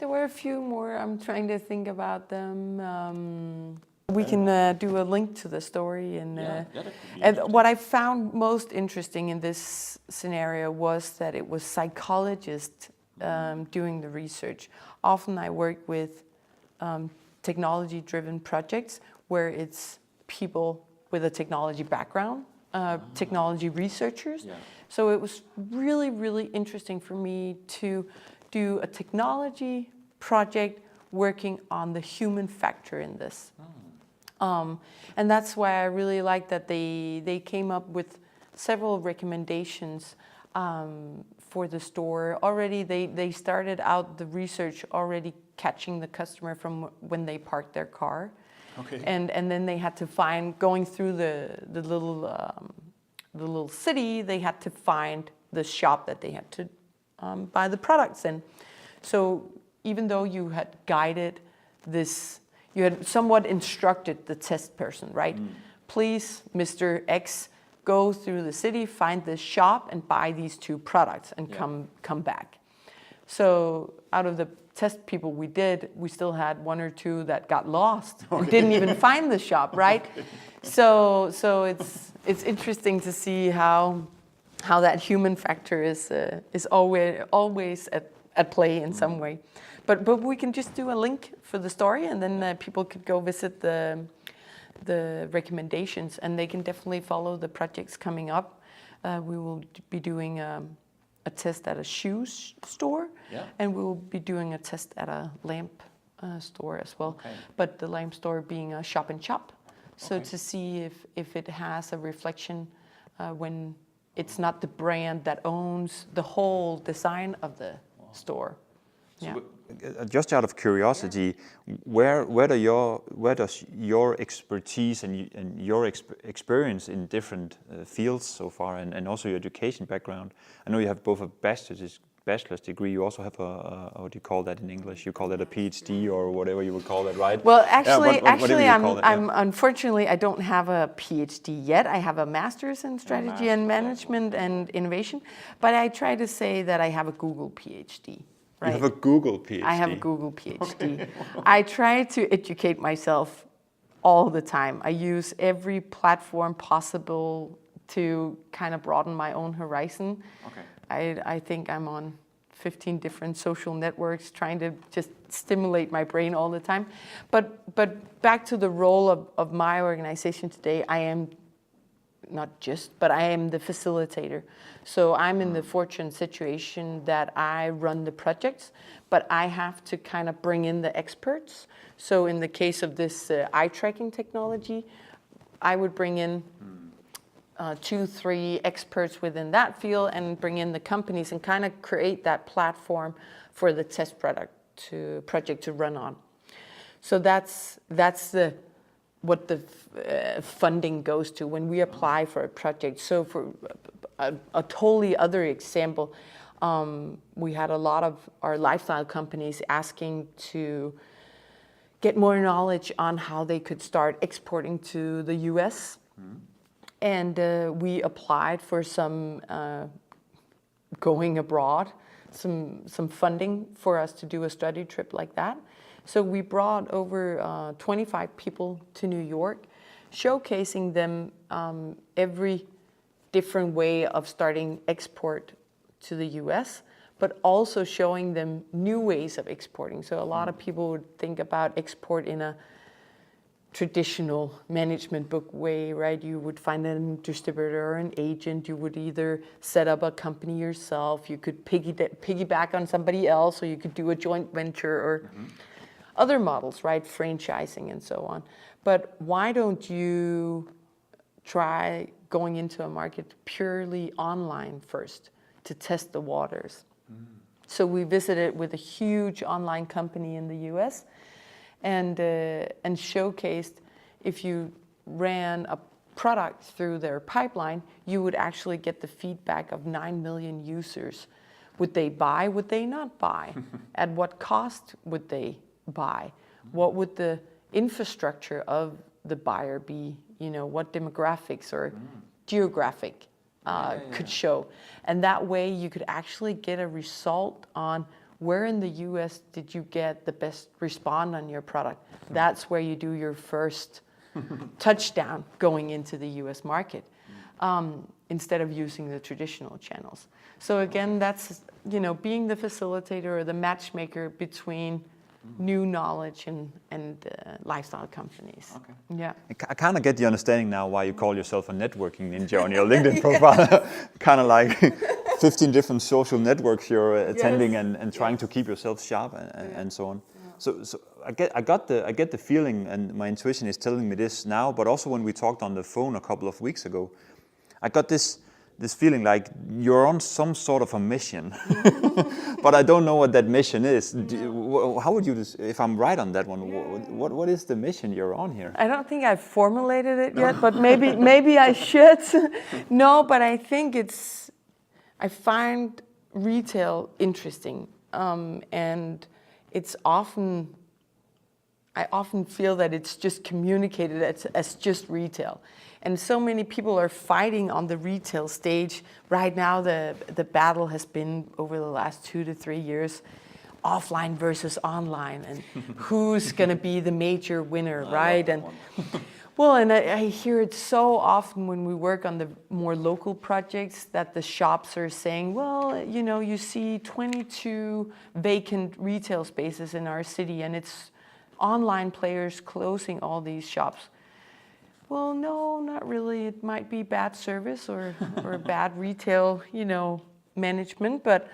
[SPEAKER 4] There were a few more. I'm trying to think about them. We can do a link to the story. And what I found most interesting in this scenario was that it was psychologists doing the research. Often I work with technology-driven projects where it's people with a technology background, technology researchers. Yeah. So it was really, really interesting for me to do a technology project working on the human factor in this. And that's why I really like that they came up with several recommendations for the store. Already they started out the research already catching the customer from when they parked their car.
[SPEAKER 3] Okay.
[SPEAKER 4] And then they had to find, going through the little city, they had to find the shop that they had to buy the products in. So even though you had guided this, you had somewhat instructed the test person, right? Please, Mr. X, go through the city, find this shop and buy these 2 products and come back. So out of the test people we still had 1 or 2 that got lost and didn't even find the shop, right? So it's interesting to see how that human factor is always at play in some way. But we can just do a link for the story, and then people could go visit the recommendations, and they can definitely follow the projects coming up. We will be doing a test at a shoes store, and we will be doing a test at a lamp store as well. Okay. But the lamp store being a shop and shop, so to see if it has a reflection when it's not the brand that owns the whole design of the store. So
[SPEAKER 3] just out of curiosity, where does your expertise and your experience in different fields so far, and also your education background? I know you have both a bachelor's degree. You also have a what do you call that in English? You call that a PhD or whatever you would call it, right?
[SPEAKER 4] Well, actually, I'm unfortunately I don't have a PhD yet. I have a master's in strategy and management and innovation, but I try to say that I have a Google PhD. Right?
[SPEAKER 3] You have a Google PhD.
[SPEAKER 4] I have a Google PhD. Okay. I try to educate myself all the time. I use every platform possible to kind of broaden my own horizon. Okay. I think I'm on 15 different social networks trying to just stimulate my brain all the time. But back to the role of my organization today, I am but I am the facilitator. So I'm in the fortunate situation that I run the projects, but I have to kind of bring in the experts. So in the case of this eye tracking technology, I would bring in 2, 3 experts within that field and bring in the companies and kind of create that platform for the test project to run on. So that's what the funding goes to when we apply for a project. So for a totally other example, we had a lot of our lifestyle companies asking to get more knowledge on how they could start exporting to the US. And we applied for some going abroad, some funding for us to do a study trip like that. So we brought over 25 people to New York, showcasing them every different way of starting export to the US, but also showing them new ways of exporting. So a lot of people would think about export in a traditional management book way, right? You would find a distributor or an agent. You would either set up a company yourself. You could piggyback on somebody else, or you could do a joint venture or other models, right? Franchising and so on. But why don't you try going into a market purely online first to test the waters? So we visited with a huge online company in the US and showcased if you ran a product through their pipeline, you would actually get the feedback of 9 million users. Would they buy? Would they not buy? At what cost would they buy? What would the infrastructure of the buyer be? You know, what demographics or geographic could show. And that way you could actually get a result on where in the US did you get the best response on your product. That's where you do your first touchdown going into the US market, instead of using the traditional channels. So again, that's, you know, being the facilitator or the matchmaker between new knowledge and lifestyle companies. Okay. Yeah.
[SPEAKER 3] I kind of get the understanding now why you call yourself a networking ninja on your LinkedIn profile. Kind of like 15 different social networks you're attending and trying to keep yourself sharp and so on. Yeah. So I get the feeling, and my intuition is telling me this now, but also when we talked on the phone a couple of weeks ago, I got this feeling like you're on some sort of a mission, but I don't know what that mission is. How would you, if I'm right on that one, what is the mission you're on here?
[SPEAKER 4] I don't think I've formulated it yet, but maybe I should. No, but I think I find retail interesting, and it's I often feel that it's just communicated as just retail. And so many people are fighting on the retail stage. Right now, the battle has been over the last 2 to 3 years, offline versus online, and who's going to be the major winner, right? And well, and I hear it so often when we work on the more local projects that the shops are saying, well, you know, you see 22 vacant retail spaces in our city, and it's online players closing all these shops. Well, no, not really. It might be bad service or bad retail, you know, management. But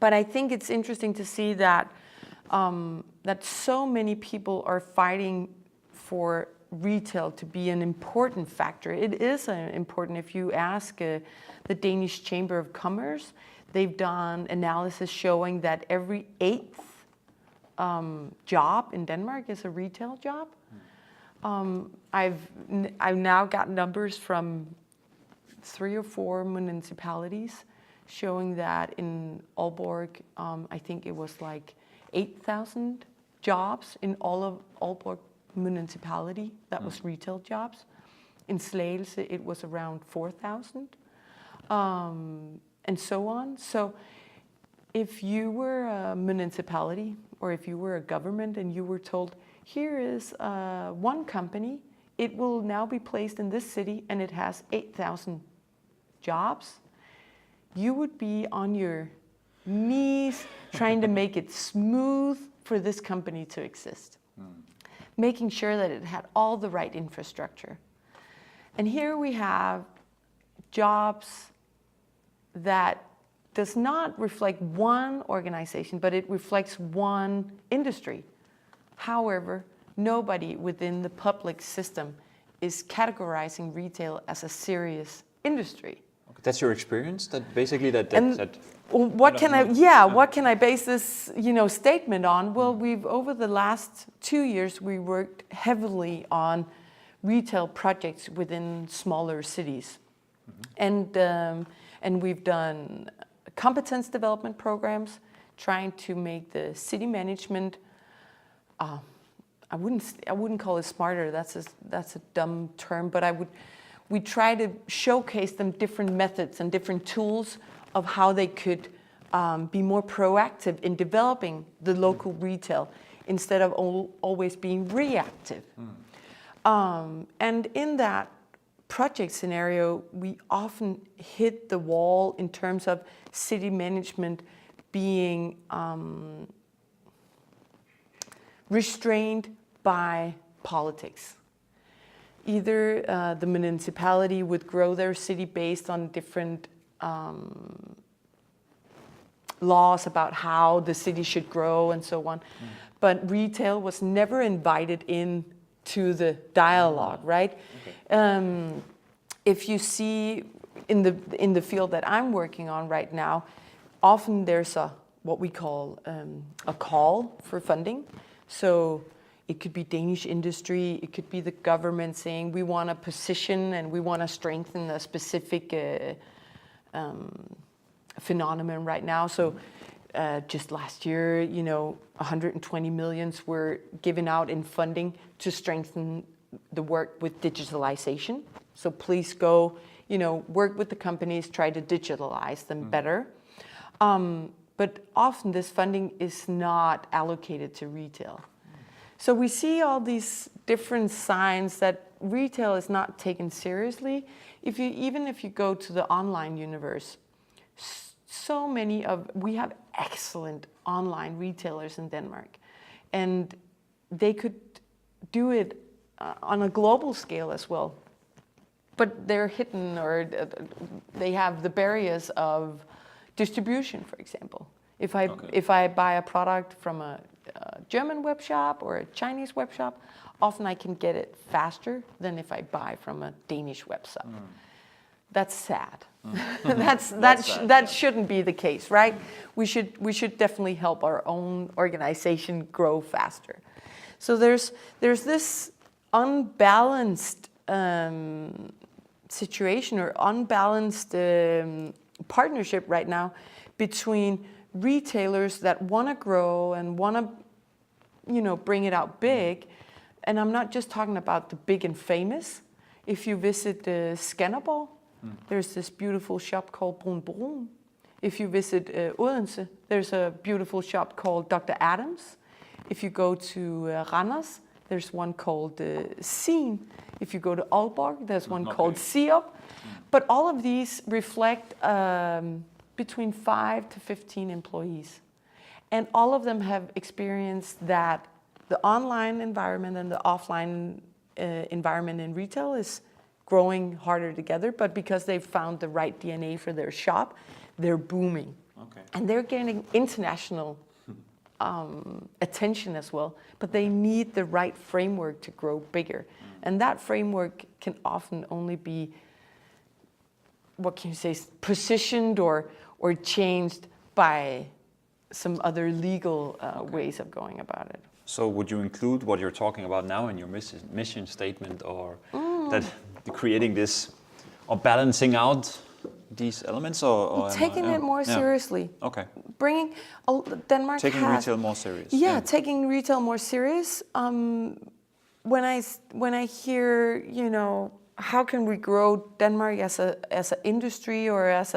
[SPEAKER 4] I think it's interesting to see that that so many people are fighting for retail to be an important factor. It is important. If you ask the Danish Chamber of Commerce, they've done analysis showing that every 8th job in Denmark is a retail job. I've now got numbers from 3 or 4 municipalities showing that in Aalborg, I think it was like 8,000 jobs in all of Aalborg municipality. That was retail jobs. In Slagelse, it was around 4,000, and so on. So if you were a municipality or if you were a government and you were told, here is one company, it will now be placed in this city and it has 8,000 jobs, you would be on your knees trying to make it smooth for this company to exist. Making sure that it had all the right infrastructure. And here we have jobs that does not reflect one organization, but it reflects one industry. However, nobody within the public system is categorizing retail as a serious industry.
[SPEAKER 3] Okay, that's your experience. That basically that.
[SPEAKER 4] What can I base this, you know, statement on? Well, over the last 2 years we worked heavily on retail projects within smaller cities, and we've done competence development programs, trying to make the city management. I wouldn't call it smarter. That's a dumb term, but we try to showcase them different methods and different tools of how they could be more proactive in developing the local retail instead of always being reactive. And in that project scenario, we often hit the wall in terms of city management being restrained by politics. Either the municipality would grow their city based on different laws about how the city should grow and so on. But retail was never invited in to the dialogue, right? Okay. If you see in the field that I'm working on right now, often there's what we call a call for funding. So it could be Danish industry, it could be the government saying we want to position and we want to strengthen a specific phenomenon right now. So just last year, you know, 120 millions were given out in funding to strengthen the work with digitalization. So please go, you know, work with the companies, try to digitalize them better. But often this funding is not allocated to retail. So we see all these different signs that retail is not taken seriously. Even if you go to the online universe, we have excellent online retailers in Denmark, and they could do it on a global scale as well. But they're hidden, or they have the barriers of distribution, for example. If I buy a product from a a German web shop or a Chinese web shop, often I can get it faster than if I buy from a Danish website. That's sad. That shouldn't be the case, right? We should definitely help our own organization grow faster. So there's this unbalanced situation or unbalanced partnership right now between retailers that want to grow and want to, bring it out big. And I'm not just talking about the big and famous. If you visit Skanderborg, there's this beautiful shop called Brun Brun. If you visit Odense, there's a beautiful shop called Dr. Adams. If you go to Randers, there's one called Scene. If you go to Aalborg, there's one called Siop. But all of these reflect between 5 to 15 employees. And all of them have experienced that the online environment and the offline environment in retail is growing harder together, but because they've found the right DNA for their shop, they're booming.
[SPEAKER 2] Okay.
[SPEAKER 4] And they're getting international attention as well, but they need the right framework to grow bigger. And that framework can often only be, what can you say, positioned or changed by some other legal ways of going about it.
[SPEAKER 3] So would you include what you're talking about now in your mission statement, or that creating this or balancing out these elements, or
[SPEAKER 4] taking it more seriously?
[SPEAKER 3] Okay.
[SPEAKER 4] Bringing Denmark
[SPEAKER 3] taking
[SPEAKER 4] has,
[SPEAKER 3] retail more serious.
[SPEAKER 4] Yeah, taking retail more serious. When I hear, how can we grow Denmark as an industry or as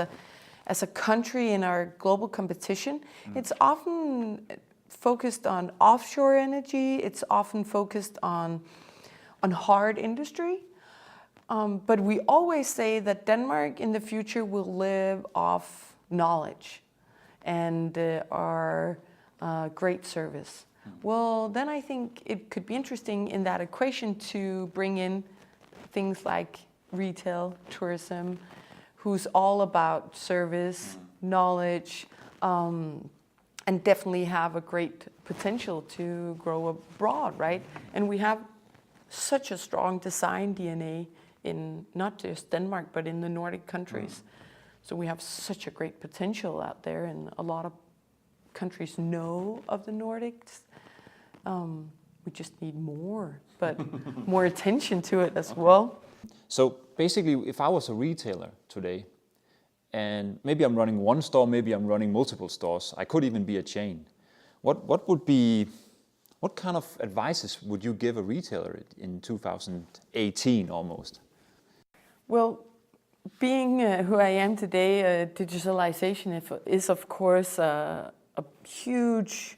[SPEAKER 4] a country in our global competition, it's often focused on offshore energy. It's often focused on hard industry. But we always say that Denmark in the future will live off knowledge and our great service. Well, then I think it could be interesting in that equation to bring in things like retail, tourism, who's all about service, knowledge, and definitely have a great potential to grow abroad, right? And we have such a strong design DNA in not just Denmark, but in the Nordic countries. So we have such a great potential out there, and a lot of countries know of the Nordics. We just need more, but more attention to it as well.
[SPEAKER 3] So basically, if I was a retailer today, and maybe I'm running one store, maybe I'm running multiple stores, I could even be a chain. What kind of advices would you give a retailer in 2018 almost?
[SPEAKER 4] Well, being who I am today, digitalization is of course a huge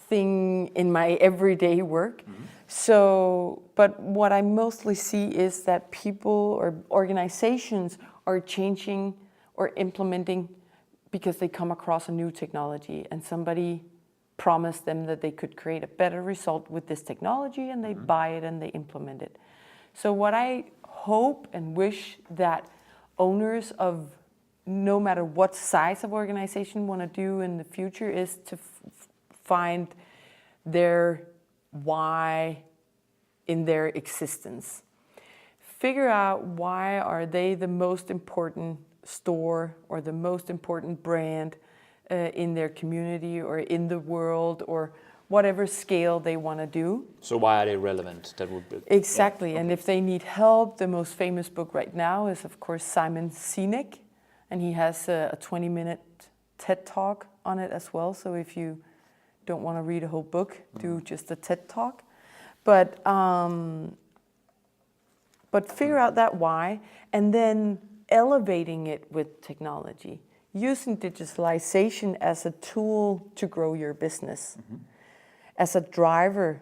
[SPEAKER 4] thing in my everyday work. So, but what I mostly see is that people or organizations are changing or implementing because they come across a new technology and somebody promised them that they could create a better result with this technology, and they buy it and they implement it. So what I hope and wish that owners of no matter what size of organization want to do in the future is to find their why in their existence. Figure out why are they the most important store or the most important brand in their community or in the world or whatever scale they want to do.
[SPEAKER 3] So why are they relevant? That would be
[SPEAKER 4] Exactly.
[SPEAKER 3] Yeah.
[SPEAKER 4] And if they need help, the most famous book right now is of course Simon Sinek, and he has a 20-minute TED Talk on it as well. So if you don't want to read a whole book, do just a TED Talk. But figure out that why, and then elevating it with technology. Using digitalization as a tool to grow your business, as a driver,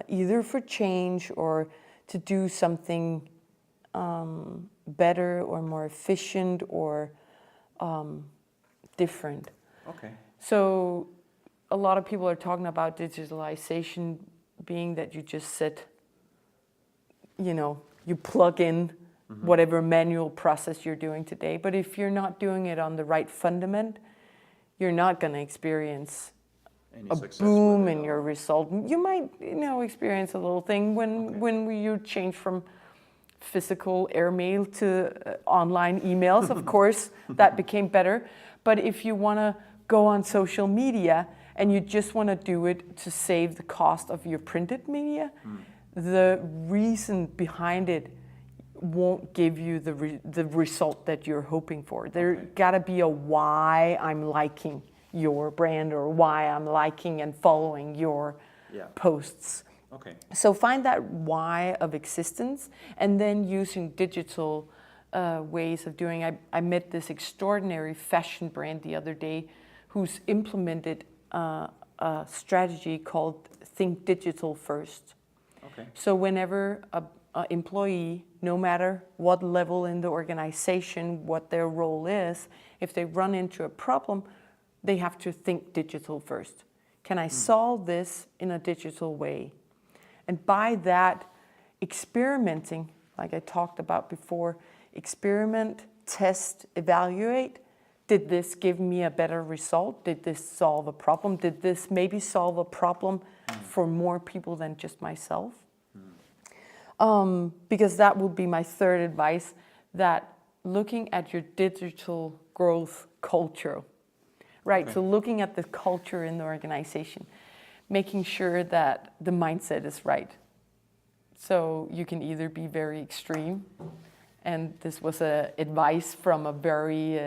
[SPEAKER 4] either for change or to do something better or more efficient or different.
[SPEAKER 2] Okay.
[SPEAKER 4] So a lot of people are talking about digitalization being that you just sit, you plug in whatever manual process you're doing today. But if you're not doing it on the right fundament, you're not going to experience a boom in your result. You might, experience a little thing when you change from physical airmail to online emails. Of course, that became better. But if you want to go on social media and you just want to do it to save the cost of your printed media, the reason behind it won't give you the result that you're hoping for. There gotta be a why I'm liking your brand or why I'm liking and following your posts.
[SPEAKER 2] Okay.
[SPEAKER 4] So find that why of existence, and then using digital ways of doing. I met this extraordinary fashion brand the other day who's implemented a strategy called Think Digital First.
[SPEAKER 2] Okay.
[SPEAKER 4] So whenever a employee, no matter what level in the organization, what their role is, if they run into a problem, they have to think digital first. Can I solve this in a digital way? And by that, experimenting, like I talked about before, experiment, test, evaluate. Did this give me a better result? Did this solve a problem? Did this maybe solve a problem for more people than just myself? Because that would be my third advice, that looking at your digital growth culture, right?
[SPEAKER 2] Okay.
[SPEAKER 4] So looking at the culture in the organization, making sure that the mindset is right. So you can either be very extreme, and this was advice from a very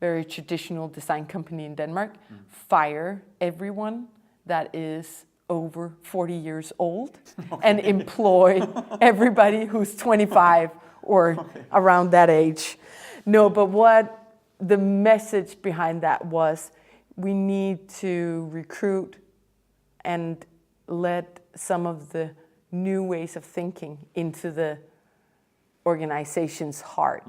[SPEAKER 4] traditional design company in Denmark, fire everyone that is over 40 years old and employ everybody who's 25 or around that age. No, but what the message behind that was, we need to recruit and let some of the new ways of thinking into the organization's heart.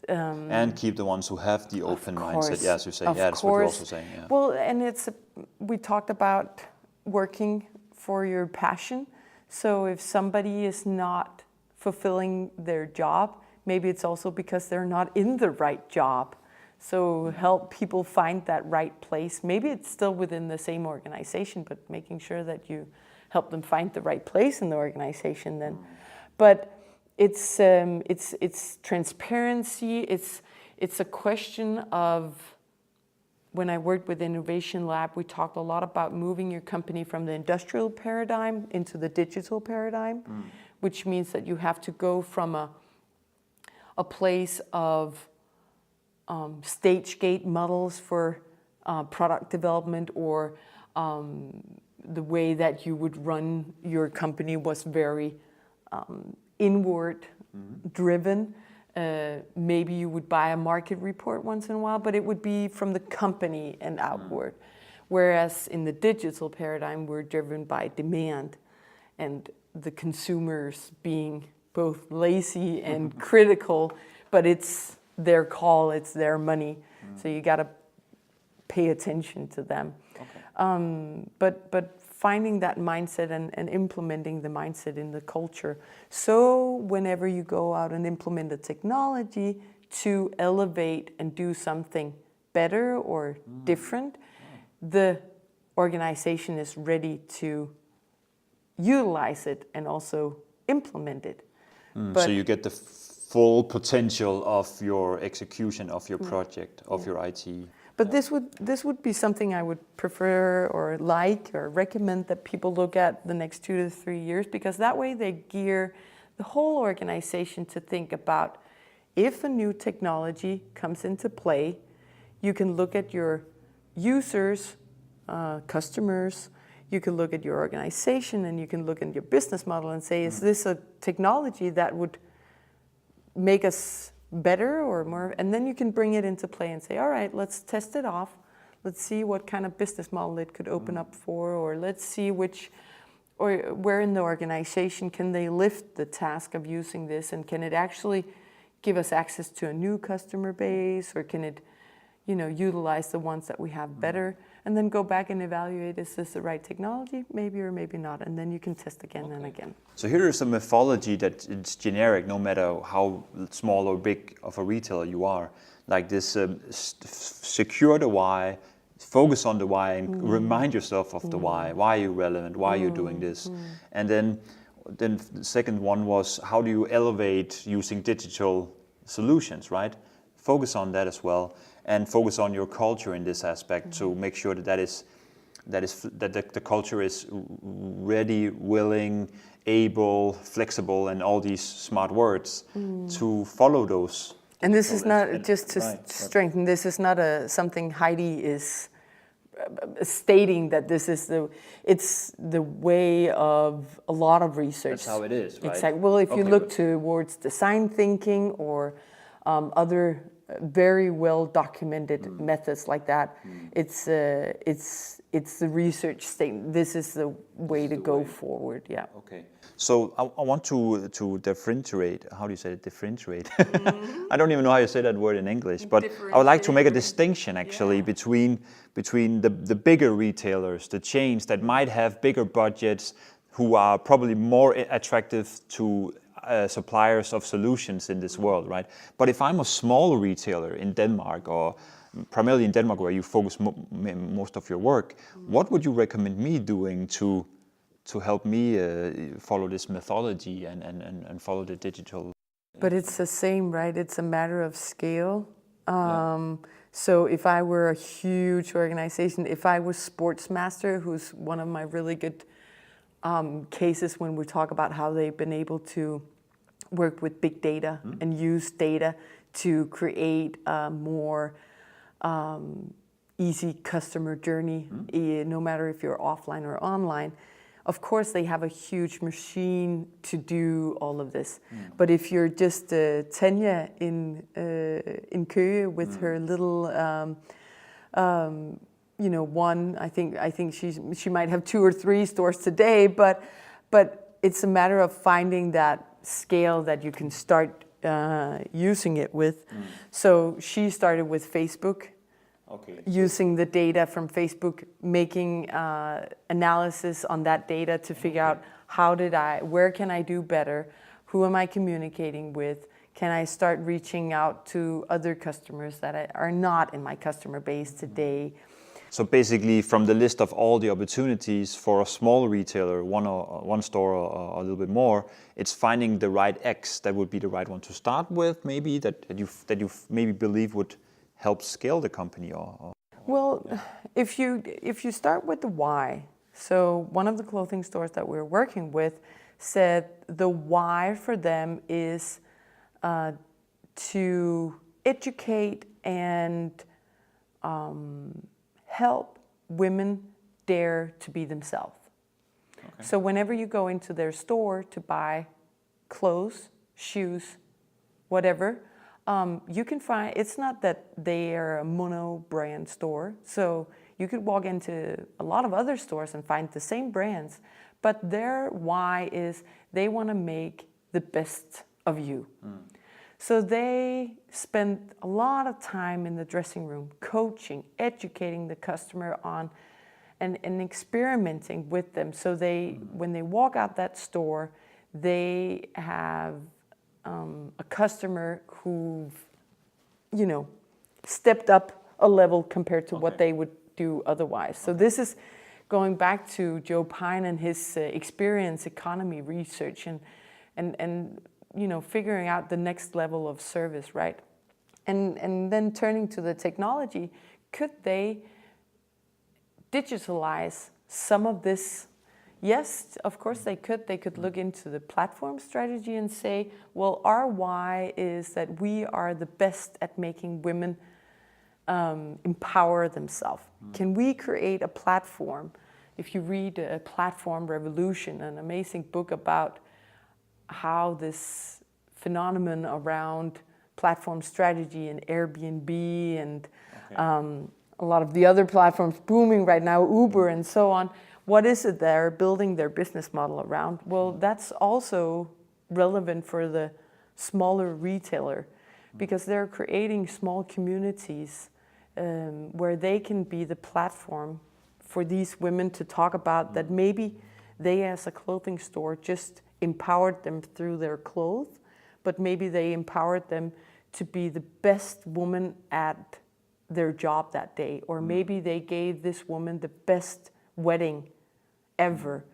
[SPEAKER 3] And keep the ones who have the open mindset, as you say.
[SPEAKER 4] Of
[SPEAKER 3] That's what you're also saying. Yeah.
[SPEAKER 4] Well, and we talked about working for your passion. So if somebody is not fulfilling their job, maybe it's also because they're not in the right job. So help people find that right place. Maybe it's still within the same organization, but making sure that you help them find the right place in the organization then. But it's transparency. It's a question of, when I worked with Innovation Lab, we talked a lot about moving your company from the industrial paradigm into the digital paradigm, which means that you have to go from a place of stage gate models for product development, or the way that you would run your company was very inward driven. Maybe you would buy a market report once in a while, but it would be from the company and outward. Whereas in the digital paradigm, we're driven by demand, and the consumers being both lazy and critical, but it's their call, it's their money. So you got to pay attention to them. Okay. But finding that mindset and implementing the mindset in the culture. So whenever you go out and implement the technology to elevate and do something better or different, the organization is ready to utilize it and also implement it.
[SPEAKER 3] So you get the full potential of your execution of your project, of your IT.
[SPEAKER 4] But this would be something I would prefer or like or recommend that people look at the next 2 to 3 years, because that way they gear the whole organization to think about, if a new technology comes into play, you can look at your users, customers, you can look at your organization, and you can look at your business model and say, is this a technology that would make us better or more? And then you can bring it into play and say, all right, let's test it off. Let's see what kind of business model it could open up for, or let's see where in the organization can they lift the task of using this, and can it actually give us access to a new customer base, or can it, utilize the ones that we have better, and then go back and evaluate, is this the right technology, maybe or maybe not, and then you can test again and again.
[SPEAKER 3] So here is a methodology that it's generic, no matter how small or big of a retailer you are. Like this, secure the why, focus on the why and remind yourself of the why. Why are you relevant? Why are you doing this? And then the second one was, how do you elevate using digital solutions, right? Focus on that as well, and focus on your culture in this aspect to make sure that the culture is ready, willing, able, flexible, and all these smart words to follow those.
[SPEAKER 4] And this is not just to strengthen. This is not something Heidi is stating that this is it's the way of a lot of research.
[SPEAKER 3] That's how it is, right?
[SPEAKER 4] Exactly. Well, if you look towards design thinking or other very well documented methods like that, it's the research statement. This is the way to go forward. Yeah.
[SPEAKER 3] Okay. So I want to differentiate. How do you say it? Differentiate. I don't even know how you say that word in English, but I would like to make a distinction actually between the bigger retailers, the chains that might have bigger budgets, who are probably more attractive to suppliers of solutions in this world, right? But if I'm a small retailer in Denmark, or primarily in Denmark where you focus most of your work, what would you recommend me doing to help me follow this methodology and follow the digital?
[SPEAKER 4] But it's the same, right? It's a matter of scale. So if I were a huge organization, if I was Sportsmaster, who's one of my really good cases when we talk about how they've been able to work with big data and use data to create a more easy customer journey, no matter if you're offline or online. Of course, they have a huge machine to do all of this. But if you're just Tanya in Køge with her little, one, I think she might have 2 or 3 stores today, but it's a matter of finding that scale that you can start using it with. So she started with Facebook. Okay. Using the data from Facebook, making analysis on that data to figure out where can I do better, who am I communicating with, can I start reaching out to other customers that are not in my customer base today.
[SPEAKER 3] So basically, from the list of all the opportunities for a small retailer, one store or a little bit more, it's finding the right X that would be the right one to start with, maybe that you maybe believe would help scale the company, or
[SPEAKER 4] well, if you start with the why. So one of the clothing stores that we're working with said the why for them is to educate and help women dare to be themselves. Okay. So whenever you go into their store to buy clothes, shoes, whatever, you can find, it's not that they are a mono brand store. So you could walk into a lot of other stores and find the same brands, but their why is they want to make the best of you. So they spend a lot of time in the dressing room coaching, educating the customer on and experimenting with them. So when they walk out that store, they have a customer who've, stepped up a level compared to what they would do otherwise. So this is going back to Joe Pine and his experience economy research and figuring out the next level of service, right? And then turning to the technology, could they digitalize some of this? Yes, of course they could. They could look into the platform strategy and say, well, our why is that we are the best at making women empower themselves. Can we create a platform? If you read a Platform Revolution, an amazing book about how this phenomenon around platform strategy and Airbnb and a lot of the other platforms booming right now, Uber and so on, what is it they're building their business model around? Well, that's also relevant for the smaller retailer because they're creating small communities where they can be the platform for these women to talk about that maybe they as a clothing store just empowered them through their clothes, but maybe they empowered them to be the best woman at their job that day, or maybe they gave this woman the best wedding ever.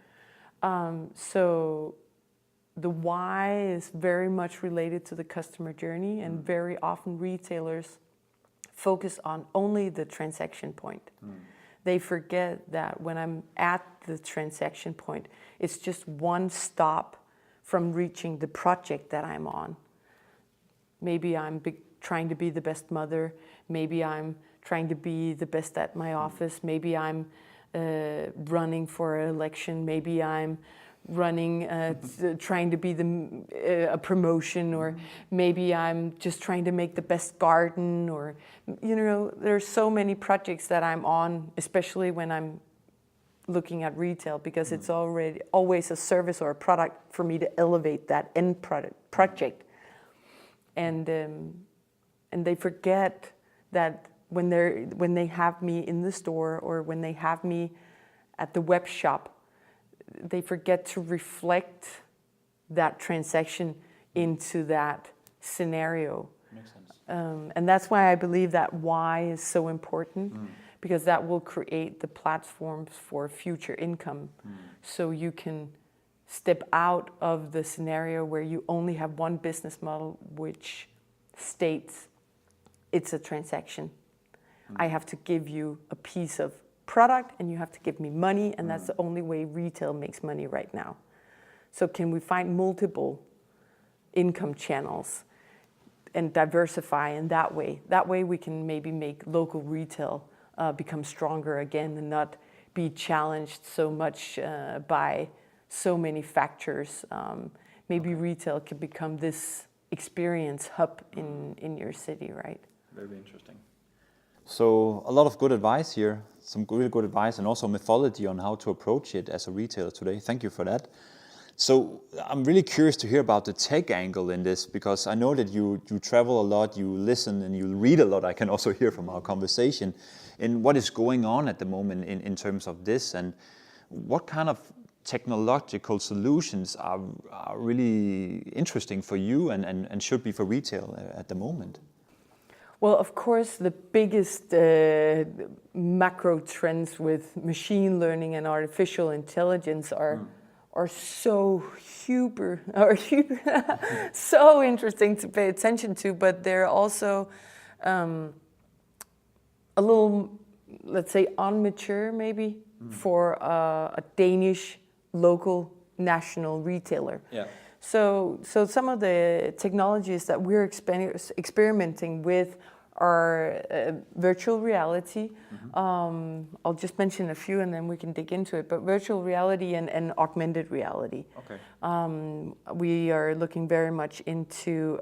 [SPEAKER 4] So the why is very much related to the customer journey, and very often retailers focus on only the transaction point. They forget that when I'm at the transaction point, it's just one stop from reaching the project that I'm on. Maybe I'm trying to be the best mother. Maybe I'm trying to be the best at my office. Maybe I'm running for an election. Maybe I'm running, trying to be a promotion, or maybe I'm just trying to make the best garden, or, you know, there's so many projects that I'm on, especially when I'm looking at retail, because it's always a service or a product for me to elevate that end project. And they forget that when they have me in the store, or when they have me at the web shop, they forget to reflect that transaction into that scenario.
[SPEAKER 3] Makes sense.
[SPEAKER 4] And that's why I believe that why is so important, because that will create the platforms for future income. So you can step out of the scenario where you only have one business model which states it's a transaction. I have to give you a piece of product and you have to give me money, and that's the only way retail makes money right now. So can we find multiple income channels and diversify in that way? That way we can maybe make local retail become stronger again, and not be challenged so much by so many factors. Maybe retail could become this experience hub in your city, right?
[SPEAKER 3] Very interesting. So a lot of good advice here, some really good advice, and also methodology on how to approach it as a retailer today. Thank you for that. So I'm really curious to hear about the tech angle in this, because I know that you travel a lot, you listen and you read a lot. I can also hear from our conversation in what is going on at the moment in terms of this, and what kind of technological solutions are really interesting for you and should be for retail at the moment.
[SPEAKER 4] Well, of course, the biggest macro trends with machine learning and artificial intelligence are so so interesting to pay attention to, but they're also a little, let's say, immature maybe for a Danish local national retailer.
[SPEAKER 3] Yeah.
[SPEAKER 4] So some of the technologies that we're experimenting with are virtual reality. I'll just mention a few and then we can dig into it. But virtual reality and augmented reality.
[SPEAKER 3] Okay.
[SPEAKER 4] We are looking very much into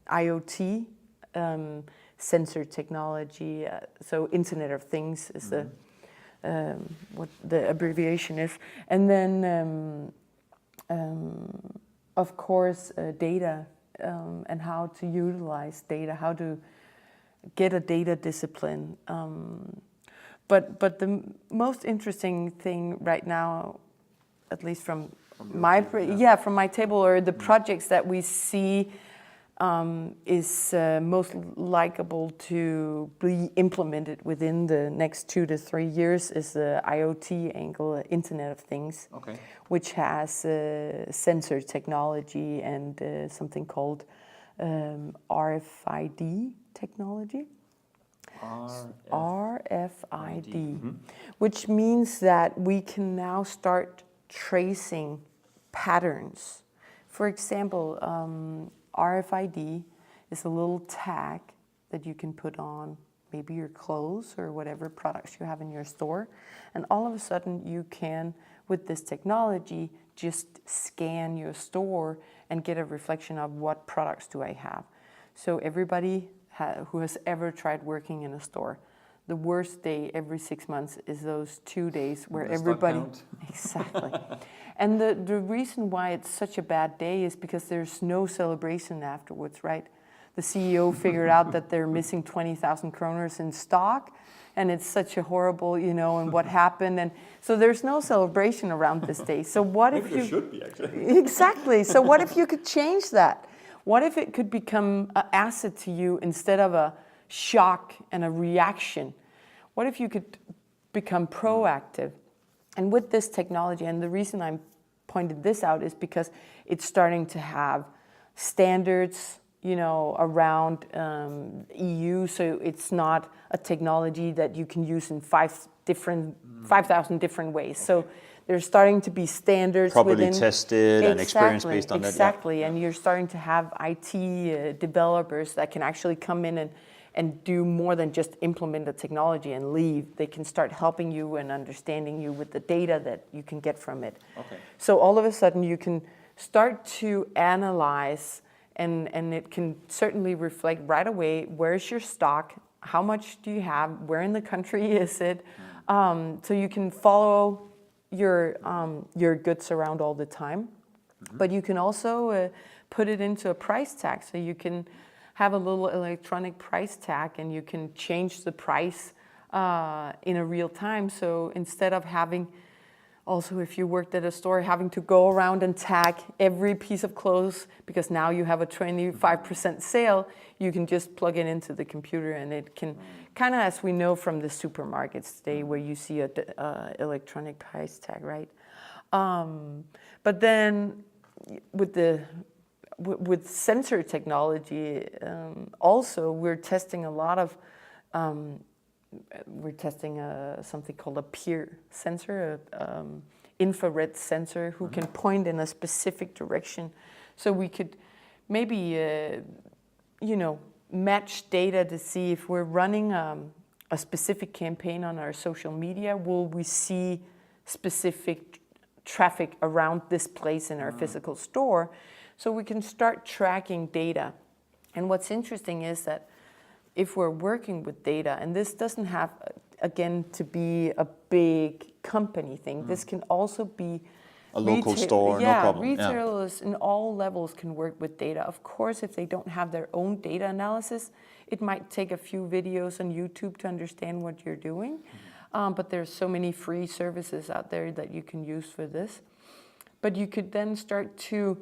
[SPEAKER 4] IoT, sensor technology. So Internet of Things is what the abbreviation is. And then of course, data and how to utilize data, how to get a data discipline. But the most interesting thing right now, at least from my table, or the projects that we see is most likable to be implemented within the next 2 to 3 years is the IoT angle, Internet of Things, which has sensor technology and something called RFID technology. RFID, which means that we can now start tracing patterns. For example, RFID is a little tag that you can put on maybe your clothes or whatever products you have in your store. And all of a sudden you can, with this technology, just scan your store and get a reflection of what products do I have. So everybody who has ever tried working in a store, the worst day every 6 months is those 2 days where everybody... Exactly. And the reason why it's such a bad day is because there's no celebration afterwards, right? The CEO figured out that they're missing 20,000 kroners in stock, and it's such a horrible, and what happened. And so there's no celebration around this day. So what if you...
[SPEAKER 3] There should be, actually.
[SPEAKER 4] Exactly. So what if you could change that? What if it could become an asset to you instead of a shock and a reaction? What if you could become proactive? And with this technology, and the reason I'm pointed this out is because it's starting to have standards, around EU. So it's not a technology that you can use in 5,000 different ways. Okay. So there's starting to be standards
[SPEAKER 3] properly tested and experience based on that.
[SPEAKER 4] Exactly, and you're starting to have IT developers that can actually come in and do more than just implement the technology and leave. They can start helping you and understanding you with the data that you can get from it. Okay. So all of a sudden you can start to analyze, and it can certainly reflect right away, where's your stock, how much do you have, where in the country is it, so you can follow your goods around all the time. Mm-hmm. But you can also put it into a price tag, so you can have a little electronic price tag, and you can change the price in a real time. So instead of having, also if you worked at a store, having to go around and tag every piece of clothes because now you have a 25% sale, you can just plug it into the computer, and it can, kind of as we know from the supermarkets today where you see a electronic price tag, right? But then with sensor technology, also we're testing a lot of, something called a peer sensor, infrared sensor, who can point in a specific direction. So we could maybe, match data to see if we're running a specific campaign on our social media, will we see specific traffic around this place in our physical store? So we can start tracking data. And what's interesting is that if we're working with data, and this doesn't have, again, to be a big company thing, this can also be
[SPEAKER 3] a local store, no problem.
[SPEAKER 4] Retailers in all levels can work with data. Of course, if they don't have their own data analysis, it might take a few videos on YouTube to understand what you're doing. But there's so many free services out there that you can use for this. But you could then start to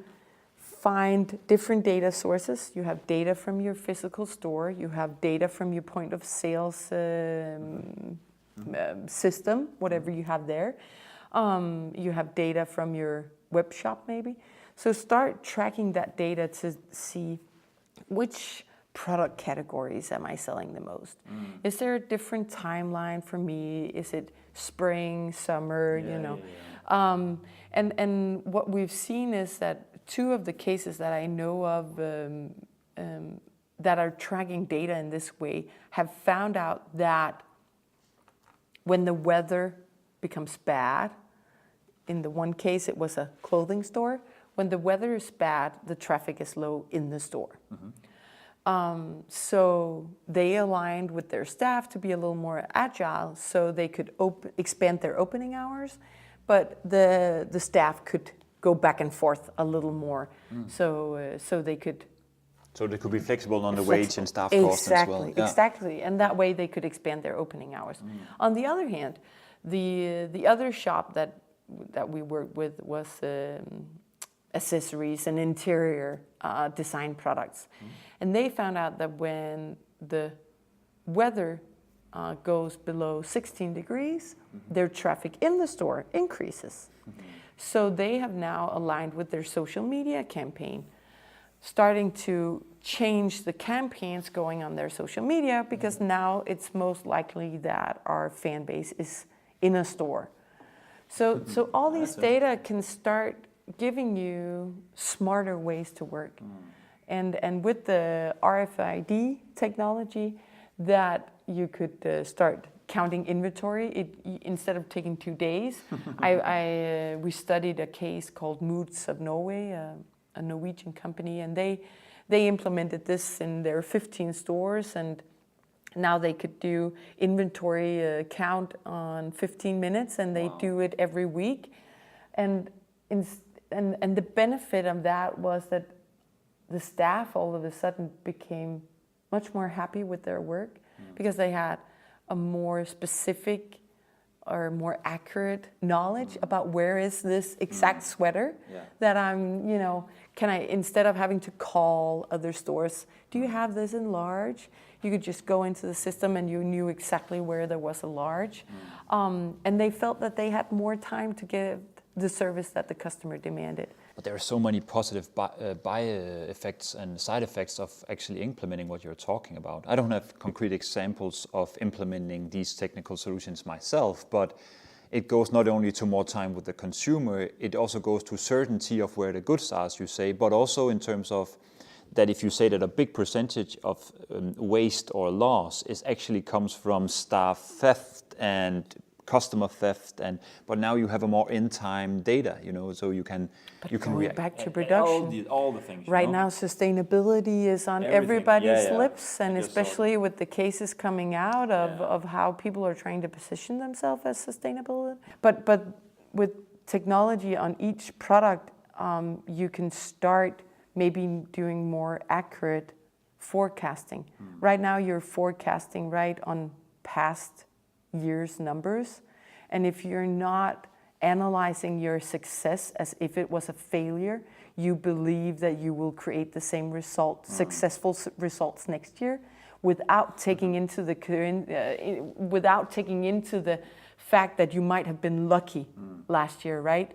[SPEAKER 4] find different data sources. You have data from your physical store, you have data from your point of sales system, whatever you have there. You have data from your web shop maybe. So start tracking that data to see which product categories am I selling the most? Is there a different timeline for me? Is it spring, summer, And what we've seen is that two of the cases that I know of that are tracking data in this way have found out that when the weather becomes bad, in the one case it was a clothing store, when the weather is bad, the traffic is low in the store. So they aligned with their staff to be a little more agile, so they could expand their opening hours, but the staff could go back and forth a little more, so they could.
[SPEAKER 3] So they could be flexible on the wage and staff costs as well.
[SPEAKER 4] Exactly, and that way they could expand their opening hours. On the other hand, the other shop that we worked with was accessories and interior design products, and they found out that when the weather goes below 16 degrees, their traffic in the store increases. So they have now aligned with their social media campaign, starting to change the campaigns going on their social media, because now it's most likely that our fan base is in a store. So all these data can start giving you smarter ways to work. And with the RFID technology, that you could start counting inventory. Instead of taking 2 days, we studied a case called Moods of Norway, a Norwegian company, and they implemented this in their 15 stores, and now they could do inventory count on 15 minutes, and they do it every week. And the benefit of that was that the staff all of a sudden became much more happy with their work, because they had a more specific or more accurate knowledge about where is this exact sweater that I'm, can I, instead of having to call other stores, do you have this in large? You could just go into the system and you knew exactly where there was a large. And they felt that they had more time to give the service that the customer demanded.
[SPEAKER 3] But there are so many positive buy effects and side effects of actually implementing what you're talking about. I don't have concrete examples of implementing these technical solutions myself, but it goes not only to more time with the consumer, it also goes to certainty of where the goods are, as you say, but also in terms of that if you say that a big percentage of waste or loss actually comes from staff theft and customer theft, but now you have a more in-time data, so you can react
[SPEAKER 4] back to production.
[SPEAKER 3] All the things.
[SPEAKER 4] Right now, sustainability is on everybody's lips, and especially with the cases coming out of how people are trying to position themselves as sustainable. But with technology on each product, you can start maybe doing more accurate forecasting. Right now, you're forecasting right on past year's numbers, and if you're not analyzing your success as if it was a failure, you believe that you will create the same result, successful results next year, without taking into the fact that you might have been lucky last year, right?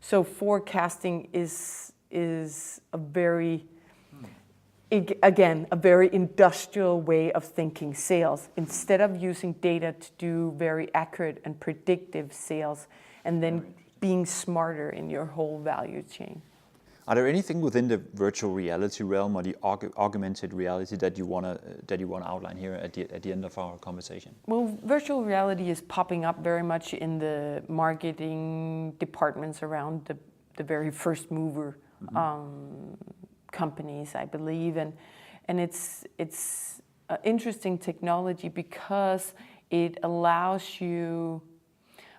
[SPEAKER 4] So forecasting is a very again, a very industrial way of thinking sales. Instead of using data to do very accurate and predictive sales, and then being smarter in your whole value chain.
[SPEAKER 3] Are there anything within the virtual reality realm or the augmented reality that you want to outline here at the end of our conversation?
[SPEAKER 4] Well, virtual reality is popping up very much in the marketing departments around the very first mover companies, I believe, and it's interesting technology because it allows you.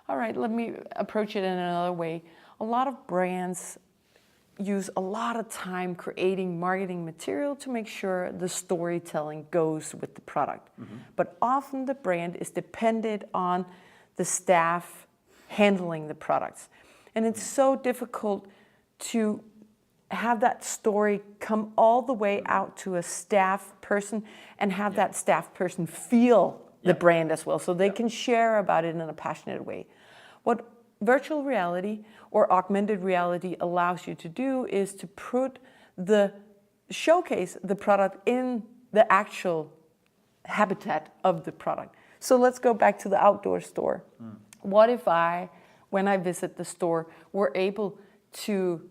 [SPEAKER 4] All right, let me approach it in another way. A lot of brands use a lot of time creating marketing material to make sure the storytelling goes with the product. But often the brand is dependent on the staff handling the products. And it's so difficult to have that story come all the way out to a staff person and have that staff person feel the brand as well, so they can share about it in a passionate way. What virtual reality or augmented reality allows you to do is to showcase the product in the actual habitat of the product. So let's go back to the outdoor store. What if when I visit the store, were able to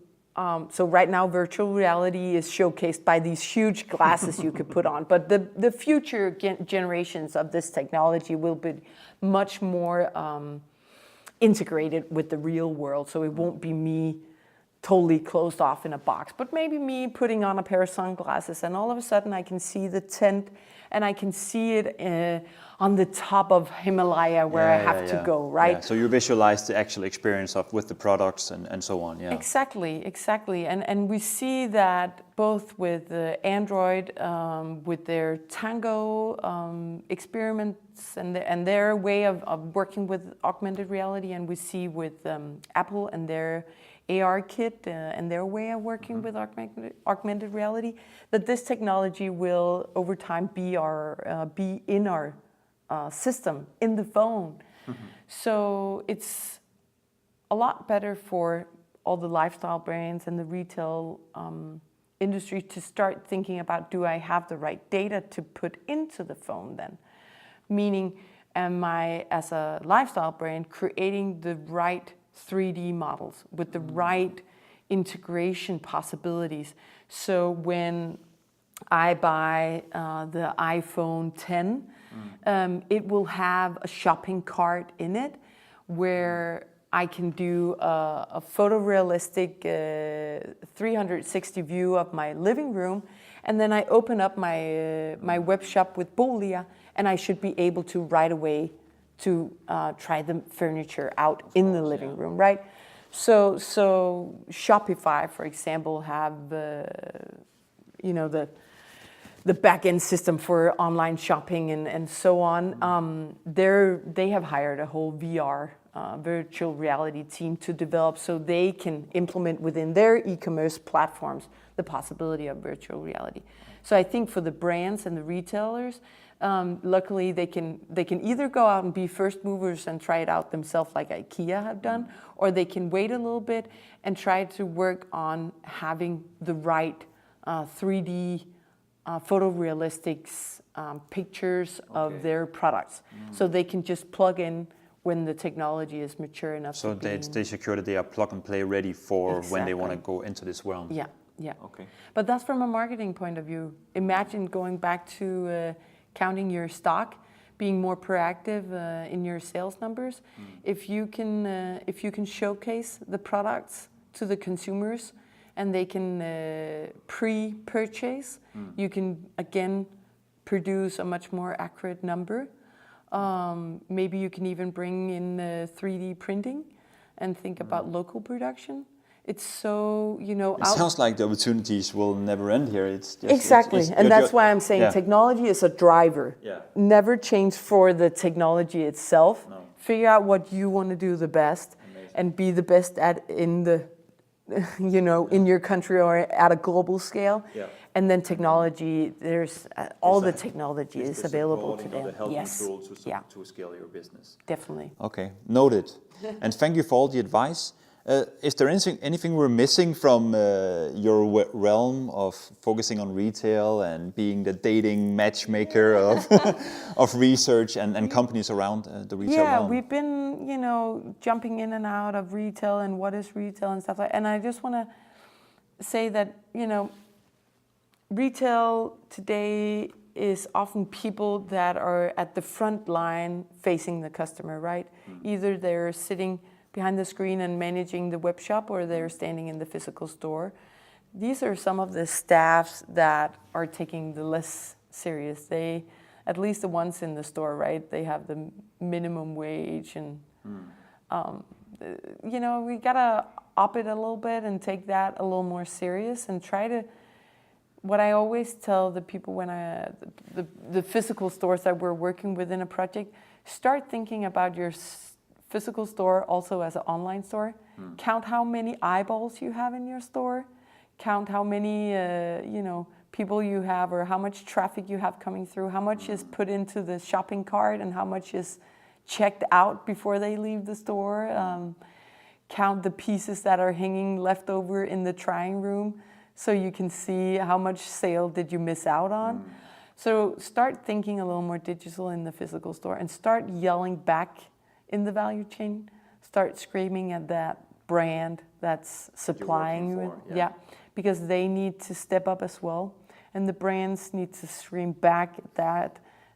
[SPEAKER 4] so right now, virtual reality is showcased by these huge glasses you could put on. But the future generations of this technology will be much more integrated with the real world. So it won't be me totally closed off in a box, but maybe me putting on a pair of sunglasses, and all of a sudden I can see the tent and I can see it on the top of Himalaya where I have to go, right?
[SPEAKER 3] Yeah. So you visualize the actual experience with the products and so on, yeah.
[SPEAKER 4] Exactly. And we see that both with Android, with their Tango experiments and their way of working with augmented reality, and we see with Apple and their AR kit and their way of working with augmented reality, that this technology will over time be in our system, in the phone. So it's a lot better for all the lifestyle brands and the retail industry to start thinking about, do I have the right data to put into the phone then? Meaning, am I, as a lifestyle brand, creating the right 3D models with the right integration possibilities? So when I buy the iPhone 10, it will have a shopping cart in it where I can do a photorealistic 360 view of my living room, and then I open up my web shop with Bolia, and I should be able to right away to try the furniture out in the living room, right? So Shopify, for example, have the the back-end system for online shopping and so on. They have hired a whole VR, virtual reality team to develop so they can implement within their e-commerce platforms the possibility of virtual reality. So I think for the brands and the retailers, luckily they can either go out and be first movers and try it out themselves like IKEA have done, or they can wait a little bit and try to work on having the right 3D photorealistic pictures of their products. So they can just plug in when the technology is mature enough.
[SPEAKER 3] So they secure that they are plug and play ready for when they want to go into this realm.
[SPEAKER 4] Yeah, yeah.
[SPEAKER 3] Okay.
[SPEAKER 4] But that's from a marketing point of view. Imagine going back to counting your stock, being more proactive in your sales numbers. If you can showcase the products to the consumers and they can pre-purchase, you can again produce a much more accurate number. Maybe you can even bring in 3D printing and think about local production. It's so,
[SPEAKER 3] It sounds like the opportunities will never end here. It's just,
[SPEAKER 4] exactly, and that's why I'm saying technology is a driver.
[SPEAKER 3] Yeah.
[SPEAKER 4] Never change for the technology itself.
[SPEAKER 3] No.
[SPEAKER 4] Figure out what you want to do the best.
[SPEAKER 3] Amazing.
[SPEAKER 4] And be the best at in the, in your country or at a global scale.
[SPEAKER 3] Yeah.
[SPEAKER 4] And then technology, there's all the technology is available today.
[SPEAKER 3] The helping
[SPEAKER 4] Yes.
[SPEAKER 3] tool to scale your business.
[SPEAKER 4] Definitely.
[SPEAKER 3] Okay, noted. And thank you for all the advice. Is there anything we're missing from your realm of focusing on retail and being the dating matchmaker of research and companies around the retail realm?
[SPEAKER 4] Yeah, we've been, jumping in and out of retail and what is retail and stuff like that. And I just want to say that, retail today is often people that are at the front line facing the customer, right? Either they're sitting behind the screen and managing the web shop, or they're standing in the physical store. These are some of the staffs that are taking the less serious. They, at least the ones in the store, right? They have the minimum wage, and we gotta up it a little bit and take that a little more serious and try to. What I always tell the people when the physical stores that we're working with in a project, start thinking about your physical store also as an online store. Count how many eyeballs you have in your store. Count how many people you have, or how much traffic you have coming through. How much is put into the shopping cart and how much is checked out before they leave the store. Count the pieces that are hanging left over in the trying room, so you can see how much sale did you miss out on. So start thinking a little more digital in the physical store and start yelling back in the value chain. Start screaming at that brand that's supplying you. Yeah, because they need to step up as well. And the brands need to scream back at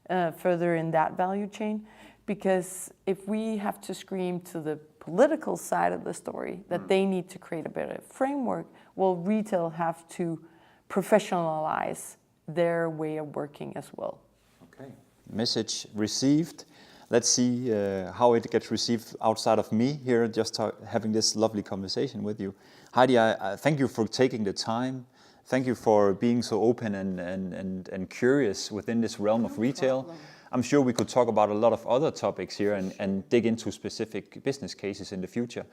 [SPEAKER 4] that further in that value chain. Because if we have to scream to the political side of the story that they need to create a better framework, well, retail have to professionalize their way of working as well.
[SPEAKER 3] Okay, message received. Let's see how it gets received outside of me here, just having this lovely conversation with you. Heidi, I thank you for taking the time. Thank you for being so open and curious within this realm of retail. I'm sure we could talk about a lot of other topics here and dig into specific business cases in the future.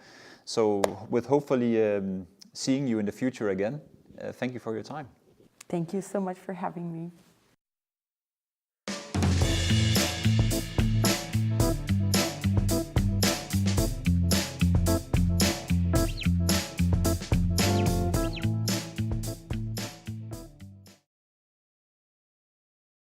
[SPEAKER 3] So with hopefully seeing you in the future again, thank you for your time.
[SPEAKER 4] Thank you so much for having me.